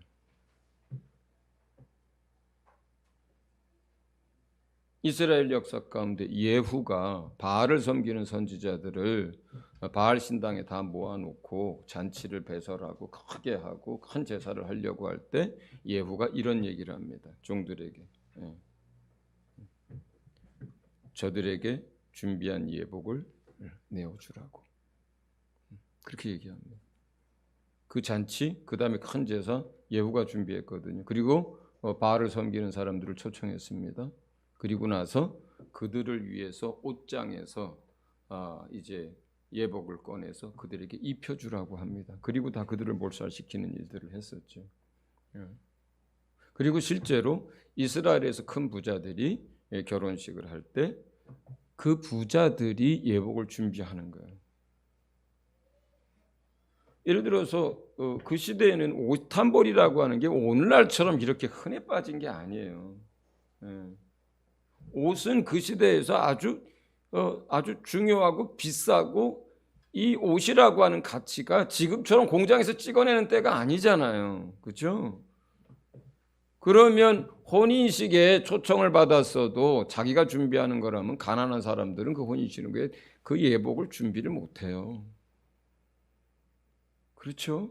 이스라엘 역사 가운데 예후가 바알을 섬기는 선지자들을 바알 신당에 다 모아놓고 잔치를 배설하고 크게 하고 큰 제사를 하려고 할 때 예후가 이런 얘기를 합니다. 종들에게. 저들에게 준비한 예복을 내어주라고. 그렇게 얘기합니다. 그 잔치, 그 다음에 큰 제사 예후가 준비했거든요. 그리고 바알을 섬기는 사람들을 초청했습니다. 그리고 나서 그들을 위해서 옷장에서 이제 예복을 꺼내서 그들에게 입혀주라고 합니다. 그리고 다 그들을 몰살시키는 일들을 했었죠. 그리고 실제로 이스라엘에서 큰 부자들이 결혼식을 할 때 그 부자들이 예복을 준비하는 거예요. 예를 들어서 그 시대에는 옷한벌이라고 하는 게 오늘날처럼 이렇게 흔해 빠진 게 아니에요. 옷은 그 시대에서 아주 중요하고 비싸고, 이 옷이라고 하는 가치가 지금처럼 공장에서 찍어내는 때가 아니잖아요. 그렇죠? 그러면 혼인식에 초청을 받았어도 자기가 준비하는 거라면 가난한 사람들은 그 혼인식에 그 예복을 준비를 못해요. 그렇죠?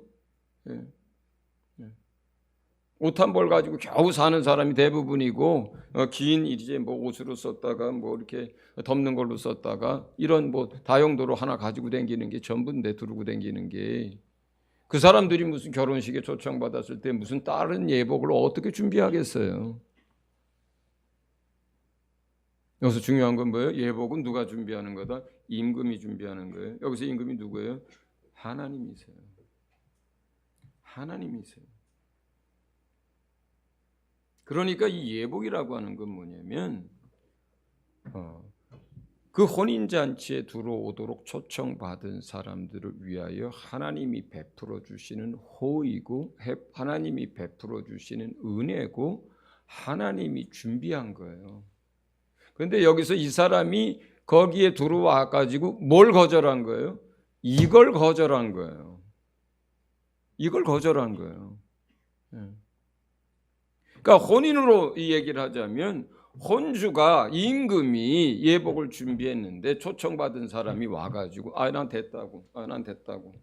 옷 한 벌 가지고 겨우 사는 사람이 대부분이고, 긴 이제 뭐 옷으로 썼다가 뭐 이렇게 덮는 걸로 썼다가 이런 뭐 다용도로 하나 가지고 다니는 게 전부인데, 두르고 다니는 게. 그 사람들이 무슨 결혼식에 초청받았을 때 무슨 다른 예복을 어떻게 준비하겠어요? 여기서 중요한 건 뭐예요? 예복은 누가 준비하는 거다? 임금이 준비하는 거예요. 여기서 임금이 누구예요? 하나님이세요. 하나님이세요. 그러니까 이 예복이라고 하는 건 뭐냐면 그 혼인잔치에 들어오도록 초청받은 사람들을 위하여 하나님이 베풀어 주시는 호의고, 하나님이 베풀어 주시는 은혜고, 하나님이 준비한 거예요. 그런데 여기서 이 사람이 거기에 들어와 가지고 뭘 거절한 거예요? 이걸 거절한 거예요. 이걸 거절한 거예요. 그러니까 혼인으로 이 얘기를 하자면, 혼주가, 임금이 예복을 준비했는데 초청받은 사람이 와가지고 난 됐다고, 난 됐다고,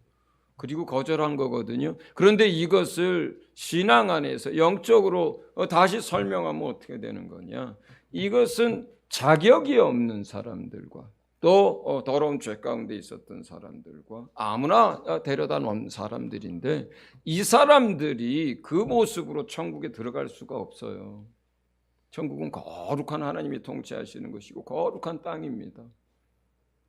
그리고 거절한 거거든요. 그런데 이것을 신앙 안에서 영적으로 다시 설명하면 어떻게 되는 거냐? 이것은 자격이 없는 사람들과 또 더러운 죄 가운데 있었던 사람들과 아무나 데려다 놓은 사람들인데, 이 사람들이 그 모습으로 천국에 들어갈 수가 없어요. 천국은 거룩한 하나님이 통치하시는 것이고 거룩한 땅입니다.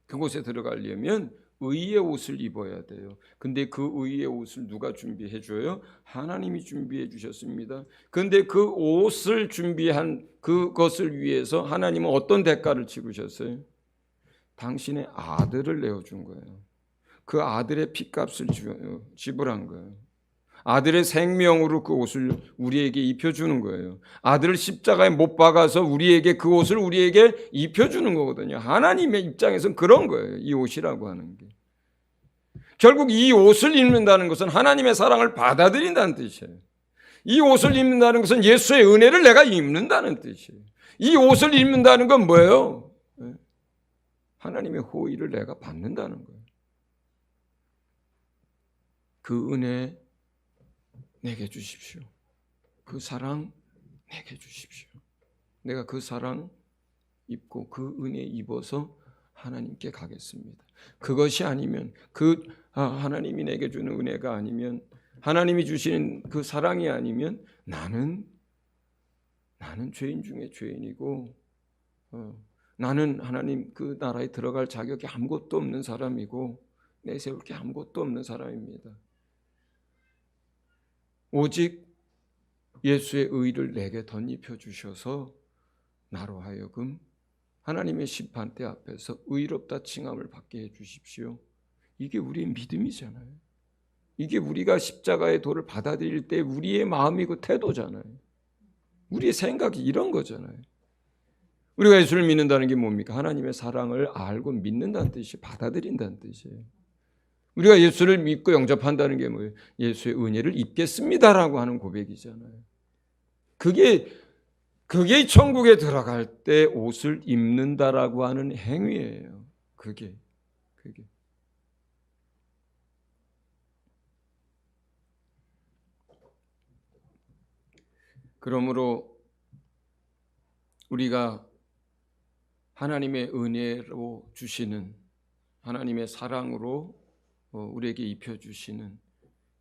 그곳에 들어가려면 의의 옷을 입어야 돼요. 근데 그 의의 옷을 누가 준비해 줘요? 하나님이 준비해 주셨습니다. 근데 그 옷을 준비한 그것을 위해서 하나님은 어떤 대가를 치르셨어요? 당신의 아들을 내어준 거예요. 그 아들의 피값을 지불한 거예요. 아들의 생명으로 그 옷을 우리에게 입혀주는 거예요. 아들을 십자가에 못 박아서 우리에게 그 옷을 우리에게 입혀주는 거거든요. 하나님의 입장에서는 그런 거예요. 이 옷이라고 하는 게. 결국 이 옷을 입는다는 것은 하나님의 사랑을 받아들인다는 뜻이에요. 이 옷을 입는다는 것은 예수의 은혜를 내가 입는다는 뜻이에요. 이 옷을 입는다는 건 뭐예요? 하나님의 호의를 내가 받는다는 거예요. 그 은혜 내게 주십시오. 그 사랑 내게 주십시오. 내가 그 사랑 입고 그 은혜 입어서 하나님께 가겠습니다. 그것이 아니면 하나님이 내게 주는 은혜가 아니면 하나님이 주시는 그 사랑이 아니면 나는 죄인 중에 죄인이고 나는 하나님 그 나라에 들어갈 자격이 아무것도 없는 사람이고 내세울 게 아무것도 없는 사람입니다. 오직 예수의 의를 내게 덧입혀 주셔서 나로 하여금 하나님의 심판대 앞에서 의롭다 칭함을 받게 해 주십시오. 이게 우리의 믿음이잖아요. 이게 우리가 십자가의 도를 받아들일 때 우리의 마음이고 태도잖아요. 우리의 생각이 이런 거잖아요. 우리가 예수를 믿는다는 게 뭡니까? 하나님의 사랑을 알고 믿는다는 뜻이 받아들인다는 뜻이에요. 우리가 예수를 믿고 영접한다는 게 뭐예요? 예수의 은혜를 입겠습니다라고 하는 고백이잖아요. 그게 천국에 들어갈 때 옷을 입는다라고 하는 행위예요. 그게. 그러므로 우리가 하나님의 은혜로 주시는 하나님의 사랑으로 우리에게 입혀주시는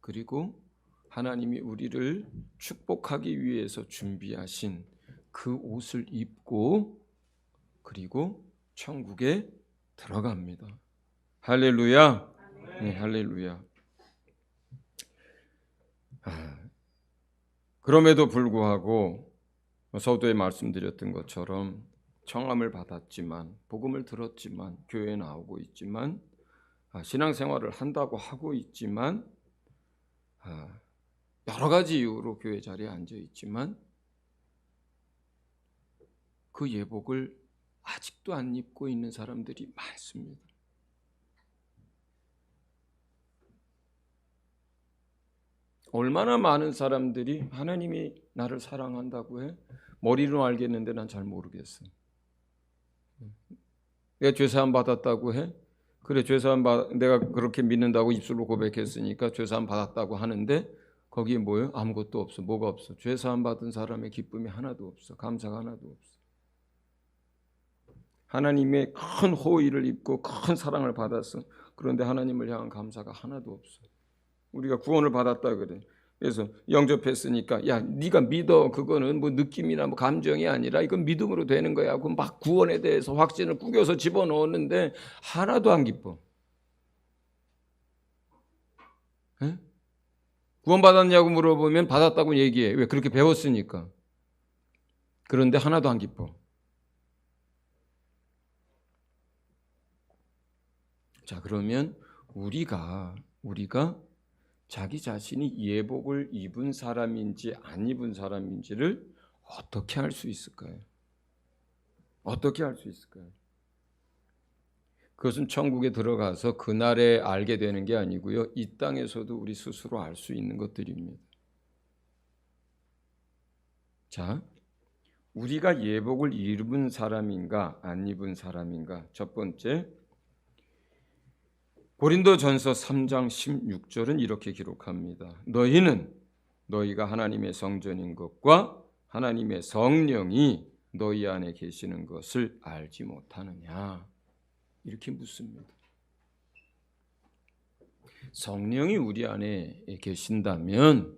그리고 하나님이 우리를 축복하기 위해서 준비하신 그 옷을 입고 그리고 천국에 들어갑니다. 할렐루야. 네, 할렐루야. 그럼에도 불구하고 서두에 말씀드렸던 것처럼 청함을 받았지만 복음을 들었지만 교회에 나오고 있지만 신앙생활을 한다고 하고 있지만 여러 가지 이유로 교회 자리에 앉아 있지만 그 예복을 아직도 안 입고 있는 사람들이 많습니다. 얼마나 많은 사람들이 하나님이 나를 사랑한다고 해? 머리로 알겠는데 난 잘 모르겠어. 내가 죄사함 받았다고 해? 그래, 내가 그렇게 믿는다고 입술로 고백했으니까 죄사함 받았다고 하는데 거기에 뭐예요? 아무것도 없어. 뭐가 없어? 죄사함 받은 사람의 기쁨이 하나도 없어. 감사가 하나도 없어. 하나님의 큰 호의를 입고 큰 사랑을 받았어. 그런데 하나님을 향한 감사가 하나도 없어. 우리가 구원을 받았다 그래. 그래서 영접했으니까 야 네가 믿어. 그거는 뭐 느낌이나 뭐 감정이 아니라 이건 믿음으로 되는 거야. 그 막 구원에 대해서 확신을 구겨서 집어넣었는데 하나도 안 기뻐. 에? 구원 받았냐고 물어보면 받았다고 얘기해. 왜? 그렇게 배웠으니까. 그런데 하나도 안 기뻐. 자, 그러면 우리가 자기 자신이 예복을 입은 사람인지 안 입은 사람인지를 어떻게 알 수 있을까요? 어떻게 알 수 있을까요? 그것은 천국에 들어가서 그날에 알게 되는 게 아니고요. 이 땅에서도 우리 스스로 알 수 있는 것들입니다. 자, 우리가 예복을 입은 사람인가 안 입은 사람인가? 첫 번째, 고린도전서 3장 16절은 이렇게 기록합니다. 너희가 하나님의 성전인 것과 하나님의 성령이 너희 안에 계시는 것을 알지 못하느냐? 이렇게 묻습니다. 성령이 우리 안에 계신다면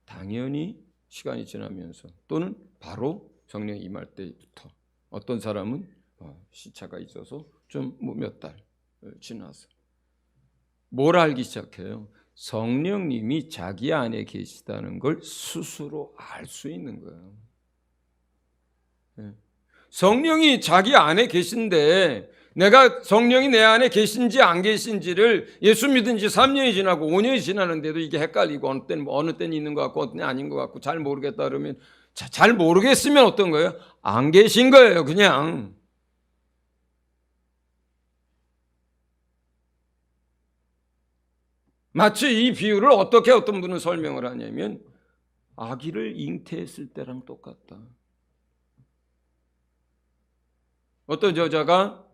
당연히 시간이 지나면서 또는 바로 성령이 임할 때부터 어떤 사람은 시차가 있어서 좀 몇 달 지나서 뭘 알기 시작해요? 성령님이 자기 안에 계시다는 걸 스스로 알 수 있는 거예요. 성령이 자기 안에 계신데 내가 성령이 내 안에 계신지 안 계신지를 예수 믿은 지 3년이 지나고 5년이 지나는데도 이게 헷갈리고 어느 때는 있는 것 같고 어느 때는 아닌 것 같고 잘 모르겠다 그러면 잘 모르겠으면 어떤 거예요? 안 계신 거예요, 그냥. 마치 이 비유를 어떻게 어떤 분은 설명을 하냐면 아기를 잉태했을 때랑 똑같다. 어떤 여자가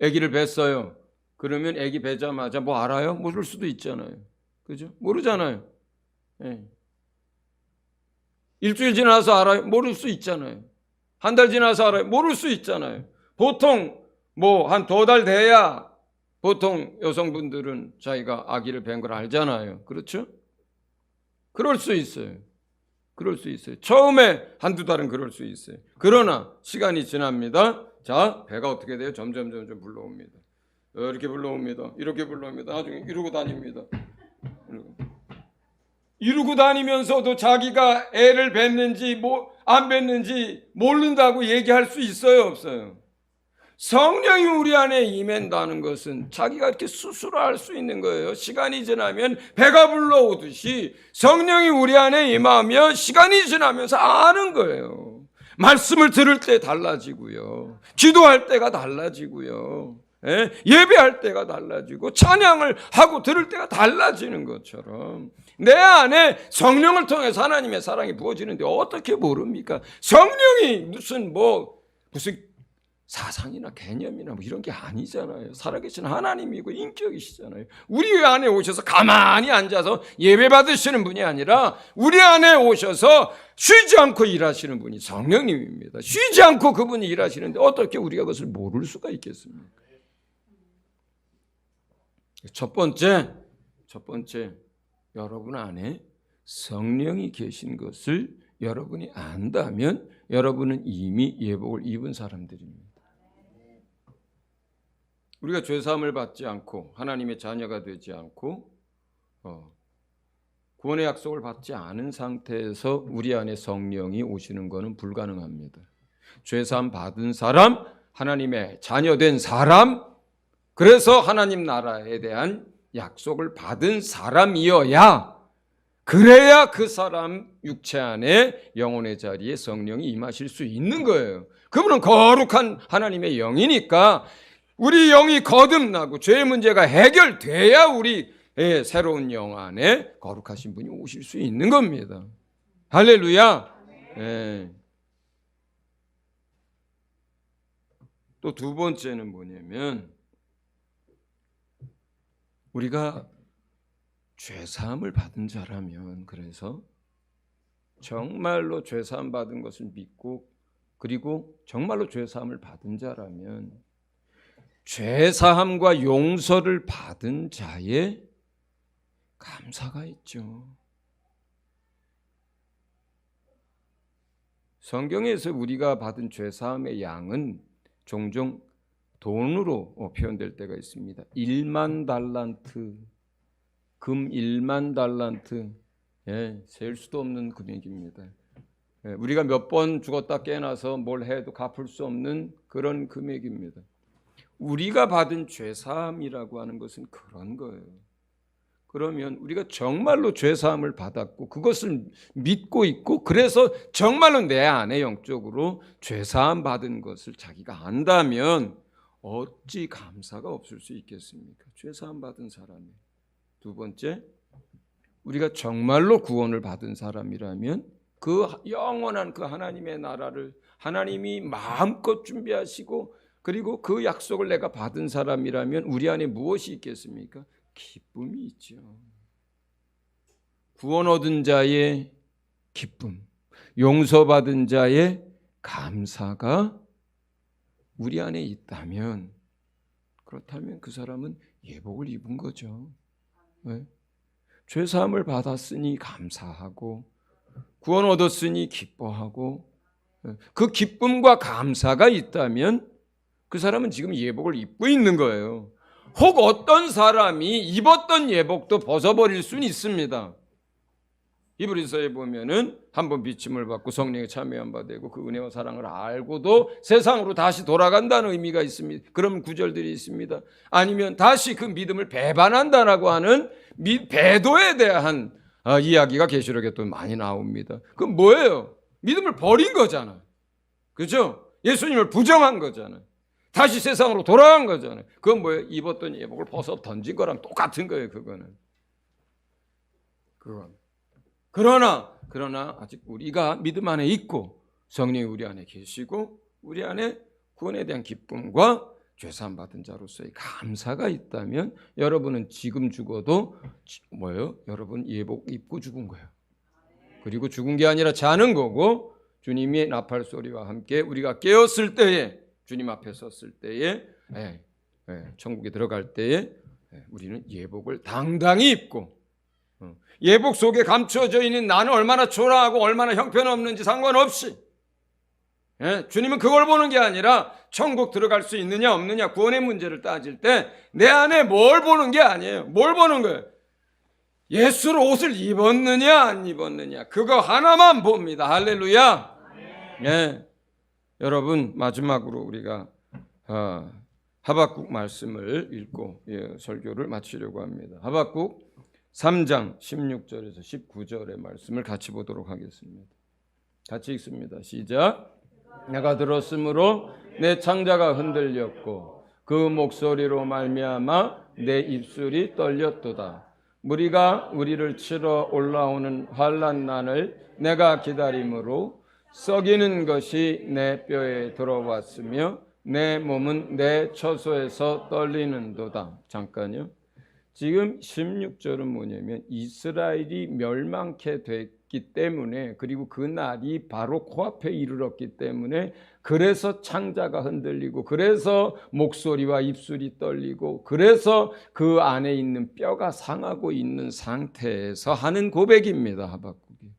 아기를 뵀어요. 그러면 아기 뵈자마자 뭐 알아요? 모를 수도 있잖아요. 그죠? 모르잖아요. 네. 일주일 지나서 알아요? 모를 수 있잖아요. 한 달 지나서 알아요? 모를 수 있잖아요. 보통 뭐 한 2달 돼야 보통 여성분들은 자기가 아기를 뵌 걸 알잖아요. 그렇죠? 그럴 수 있어요. 그럴 수 있어요. 처음에 1-2달은 그럴 수 있어요. 그러나 시간이 지납니다. 자, 배가 어떻게 돼요? 점점 불러옵니다. 이렇게 불러옵니다. 이렇게 불러옵니다. 나중에 이러고 다닙니다. 이러고 다니면서도 자기가 애를 뵀는지 안 뵀는지 모른다고 얘기할 수 있어요, 없어요? 성령이 우리 안에 임한다는 것은 자기가 이렇게 스스로 알 수 있는 거예요. 시간이 지나면 배가 불러오듯이 성령이 우리 안에 임하며 시간이 지나면서 아는 거예요. 말씀을 들을 때 달라지고요. 기도할 때가 달라지고요. 예배할 때가 달라지고 찬양을 하고 들을 때가 달라지는 것처럼 내 안에 성령을 통해서 하나님의 사랑이 부어지는데 어떻게 모릅니까? 성령이 무슨 사상이나 개념이나 이런 게 아니잖아요. 살아계신 하나님이고 인격이시잖아요. 우리 안에 오셔서 가만히 앉아서 예배 받으시는 분이 아니라 우리 안에 오셔서 쉬지 않고 일하시는 분이 성령님입니다. 쉬지 않고 그분이 일하시는데 어떻게 우리가 그것을 모를 수가 있겠습니까? 첫 번째, 여러분 안에 성령이 계신 것을 여러분이 안다면 여러분은 이미 예복을 입은 사람들입니다. 우리가 죄사함을 받지 않고 하나님의 자녀가 되지 않고 구원의 약속을 받지 않은 상태에서 우리 안에 성령이 오시는 것은 불가능합니다. 죄사함 받은 사람, 하나님의 자녀된 사람, 그래서 하나님 나라에 대한 약속을 받은 사람이어야 그래야 그 사람 육체 안에 영혼의 자리에 성령이 임하실 수 있는 거예요. 그분은 거룩한 하나님의 영이니까 우리 영이 거듭나고 죄의 문제가 해결돼야 우리 새로운 영 안에 거룩하신 분이 오실 수 있는 겁니다. 할렐루야. 네. 또 두 번째는 뭐냐면 우리가 죄사함을 받은 자라면, 그래서 정말로 죄사함 받은 것을 믿고 그리고 정말로 죄사함을 받은 자라면 죄사함과 용서를 받은 자의 감사가 있죠. 성경에서 우리가 받은 죄사함의 양은 종종 돈으로 표현될 때가 있습니다. 1만 달란트, 금 1만 달란트, 셀 수도 없는 금액입니다. 우리가 몇 번 죽었다 깨어나서 뭘 해도 갚을 수 없는 그런 금액입니다. 우리가 받은 죄사함이라고 하는 것은 그런 거예요. 그러면 우리가 정말로 죄사함을 받았고 그것을 믿고 있고 그래서 정말로 내 안에 영적으로 죄사함 받은 것을 자기가 안다면 어찌 감사가 없을 수 있겠습니까? 죄사함 받은 사람이. 두 번째, 우리가 정말로 구원을 받은 사람이라면 그 영원한 그 하나님의 나라를 하나님이 마음껏 준비하시고 그리고 그 약속을 내가 받은 사람이라면 우리 안에 무엇이 있겠습니까? 기쁨이 있죠. 구원 얻은 자의 기쁨, 용서받은 자의 감사가 우리 안에 있다면, 그렇다면 그 사람은 예복을 입은 거죠. 네? 죄사함을 받았으니 감사하고 구원 얻었으니 기뻐하고 그 기쁨과 감사가 있다면 그 사람은 지금 예복을 입고 있는 거예요. 혹 어떤 사람이 입었던 예복도 벗어버릴 수는 있습니다. 히브리서에 보면은 한번 비침을 받고 성령에 참여한 바 되고 그 은혜와 사랑을 알고도 세상으로 다시 돌아간다는 의미가 있습니다. 그런 구절들이 있습니다. 아니면 다시 그 믿음을 배반한다라고 하는 배도에 대한 이야기가 계시록에 또 많이 나옵니다. 그건 뭐예요? 믿음을 버린 거잖아요. 그죠? 예수님을 부정한 거잖아요. 다시 세상으로 돌아간 거잖아요. 그건 뭐예요? 입었던 예복을 벗어 던진 거랑 똑같은 거예요. 그거는. 그러나 아직 우리가 믿음 안에 있고 성령이 우리 안에 계시고 우리 안에 구원에 대한 기쁨과 죄사함 받은 자로서의 감사가 있다면 여러분은 지금 죽어도 뭐예요? 여러분 예복 입고 죽은 거예요. 그리고 죽은 게 아니라 자는 거고 주님이 나팔 소리와 함께 우리가 깨었을 때에 주님 앞에 섰을 때에 천국에 들어갈 때에 우리는 예복을 당당히 입고 예복 속에 감추어져 있는 나는 얼마나 초라하고 얼마나 형편없는지 상관없이 주님은 그걸 보는 게 아니라 천국 들어갈 수 있느냐 없느냐 구원의 문제를 따질 때 내 안에 뭘 보는 게 아니에요. 뭘 보는 거예요? 예수로 옷을 입었느냐 안 입었느냐 그거 하나만 봅니다. 할렐루야. 여러분 마지막으로 우리가 하박국 말씀을 읽고 설교를 마치려고 합니다. 하박국 3장 16절에서 19절의 말씀을 같이 보도록 하겠습니다. 같이 읽습니다. 시작. 내가 들었으므로 내 창자가 흔들렸고 그 목소리로 말미암아 내 입술이 떨렸도다. 무리가 우리를 치러 올라오는 환난난을 내가 기다림으로 썩이는 것이 내 뼈에 들어왔으며 내 몸은 내 처소에서 떨리는도다. 잠깐요. 지금 16절은 뭐냐면 이스라엘이 멸망케 됐기 때문에 그리고 그 날이 바로 코앞에 이르렀기 때문에 그래서 창자가 흔들리고 그래서 목소리와 입술이 떨리고 그래서 그 안에 있는 뼈가 상하고 있는 상태에서 하는 고백입니다. 하박국이.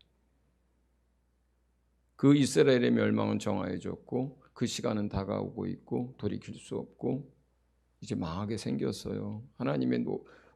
그 이스라엘의 멸망은 정하여졌고 그 시간은 다가오고 있고 돌이킬 수 없고 이제 망하게 생겼어요. 하나님의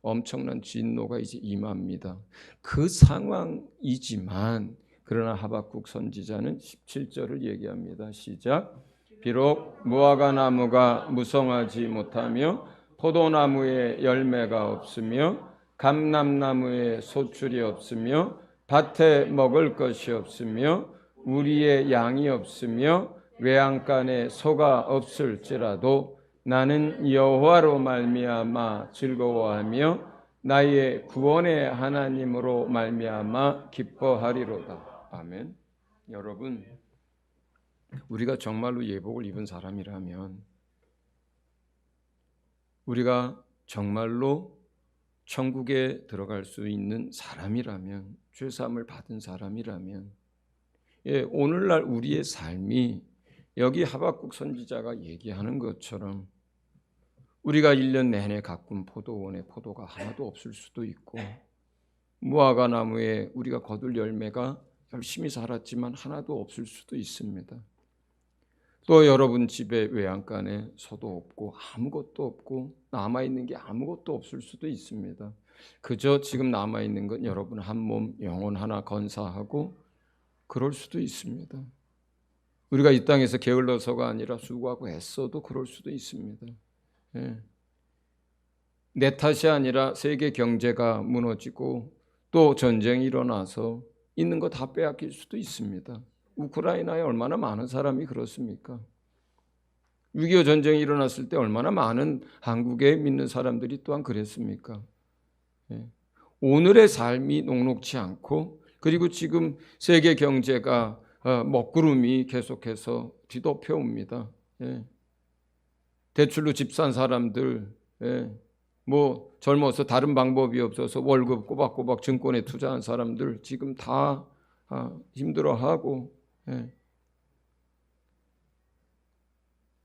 엄청난 진노가 이제 임합니다. 그 상황이지만 그러나 하박국 선지자는 17절을 얘기합니다. 시작. 비록 무화과 나무가 무성하지 못하며 포도나무에 열매가 없으며 감람나무에 소출이 없으며 밭에 먹을 것이 없으며 우리의 양이 없으며 외양간에 소가 없을지라도 나는 여호와로 말미암아 즐거워하며 나의 구원의 하나님으로 말미암아 기뻐하리로다. 아멘. 여러분, 우리가 정말로 예복을 입은 사람이라면, 우리가 정말로 천국에 들어갈 수 있는 사람이라면, 죄사함을 받은 사람이라면, 오늘날 우리의 삶이 여기 하박국 선지자가 얘기하는 것처럼 우리가 1년 내내 가꾼 포도원에 포도가 하나도 없을 수도 있고 무화과 나무에 우리가 거둘 열매가 열심히 살았지만 하나도 없을 수도 있습니다. 또 여러분 집에 외양간에 소도 없고 아무것도 없고 남아있는 게 아무것도 없을 수도 있습니다. 그저 지금 남아있는 건 여러분 한 몸 영혼 하나 건사하고 그럴 수도 있습니다. 우리가 이 땅에서 게을러서가 아니라 수고하고 애써도 그럴 수도 있습니다. 내 탓이 아니라 세계 경제가 무너지고 또 전쟁이 일어나서 있는 거 다 빼앗길 수도 있습니다. 우크라이나에 얼마나 많은 사람이 그렇습니까? 6.25 전쟁이 일어났을 때 얼마나 많은 한국에 믿는 사람들이 또한 그랬습니까? 오늘의 삶이 녹록지 않고 그리고 지금 세계 경제가 먹구름이 계속해서 뒤덮여 옵니다. 대출로 집 산 사람들, 뭐 젊어서 다른 방법이 없어서 월급 꼬박꼬박 증권에 투자한 사람들 지금 다 힘들어하고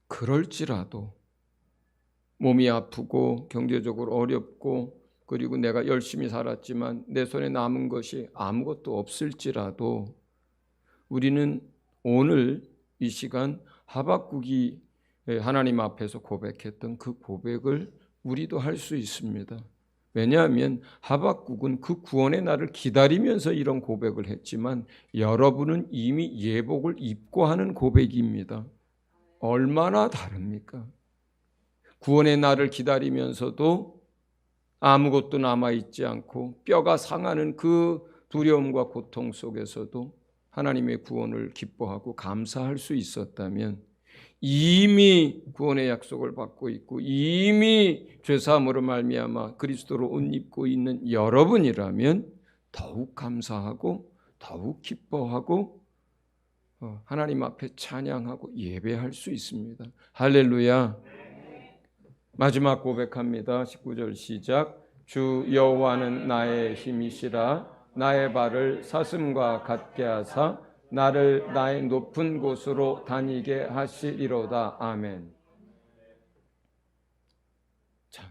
그럴지라도 몸이 아프고 경제적으로 어렵고 그리고 내가 열심히 살았지만 내 손에 남은 것이 아무것도 없을지라도 우리는 오늘 이 시간 하박국이 하나님 앞에서 고백했던 그 고백을 우리도 할 수 있습니다. 왜냐하면 하박국은 그 구원의 날을 기다리면서 이런 고백을 했지만 여러분은 이미 예복을 입고 하는 고백입니다. 얼마나 다릅니까? 구원의 날을 기다리면서도 아무것도 남아있지 않고 뼈가 상하는 그 두려움과 고통 속에서도 하나님의 구원을 기뻐하고 감사할 수 있었다면, 이미 구원의 약속을 받고 있고 이미 죄사함으로 말미암아 그리스도로 옷 입고 있는 여러분이라면 더욱 감사하고 더욱 기뻐하고 하나님 앞에 찬양하고 예배할 수 있습니다. 할렐루야. 마지막 고백합니다. 19절 시작. 주 여호와는 나의 힘이시라. 나의 발을 사슴과 같게 하사 나를 나의 높은 곳으로 다니게 하시리로다. 아멘. 자,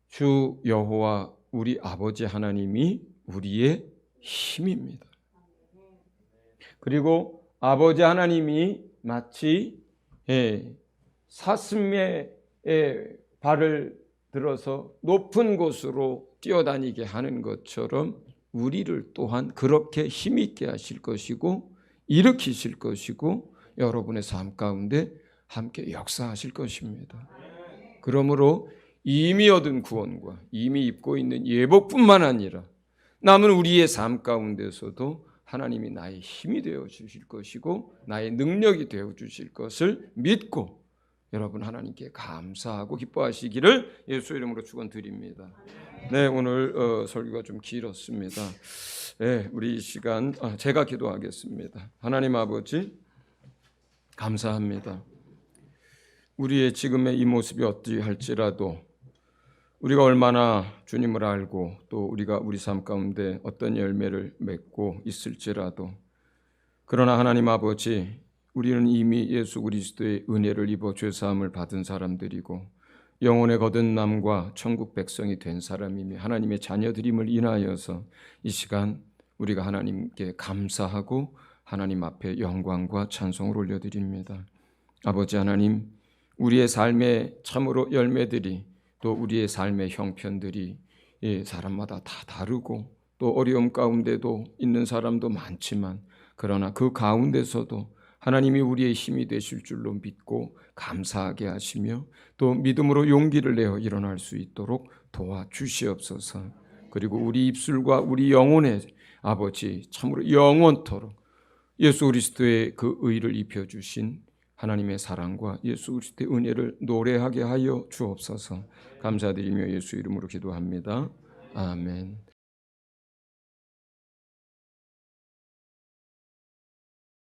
주 여호와 우리 아버지 하나님이 우리의 힘입니다. 그리고 아버지 하나님이 마치 사슴의 발을 들어서 높은 곳으로 뛰어다니게 하는 것처럼 우리를 또한 그렇게 힘있게 하실 것이고 일으키실 것이고 여러분의 삶 가운데 함께 역사하실 것입니다. 그러므로 이미 얻은 구원과 이미 입고 있는 예복뿐만 아니라 남은 우리의 삶 가운데서도 하나님이 나의 힘이 되어 주실 것이고 나의 능력이 되어 주실 것을 믿고 여러분 하나님께 감사하고 기뻐하시기를 예수 이름으로 축원드립니다. 네, 오늘 설교가 좀 길었습니다. 네, 우리 이 시간 제가 기도하겠습니다. 하나님 아버지 감사합니다. 우리의 지금의 이 모습이 어찌할지라도 우리가 얼마나 주님을 알고 또 우리가 우리 삶 가운데 어떤 열매를 맺고 있을지라도, 그러나 하나님 아버지 우리는 이미 예수 그리스도의 은혜를 입어 죄사함을 받은 사람들이고 영혼의 거듭남과 천국 백성이 된 사람이며 하나님의 자녀들임을 인하여서 이 시간 우리가 하나님께 감사하고 하나님 앞에 영광과 찬송을 올려드립니다. 아버지 하나님, 우리의 삶의 참으로 열매들이 또 우리의 삶의 형편들이 사람마다 다 다르고 또 어려움 가운데도 있는 사람도 많지만, 그러나 그 가운데서도 하나님이 우리의 힘이 되실 줄로 믿고 감사하게 하시며 또 믿음으로 용기를 내어 일어날 수 있도록 도와주시옵소서. 그리고 우리 입술과 우리 영혼에 아버지 참으로 영원토록 예수 그리스도의 그 의를 입혀주신 하나님의 사랑과 예수 그리스도의 은혜를 노래하게 하여 주옵소서. 감사드리며 예수 이름으로 기도합니다. 아멘.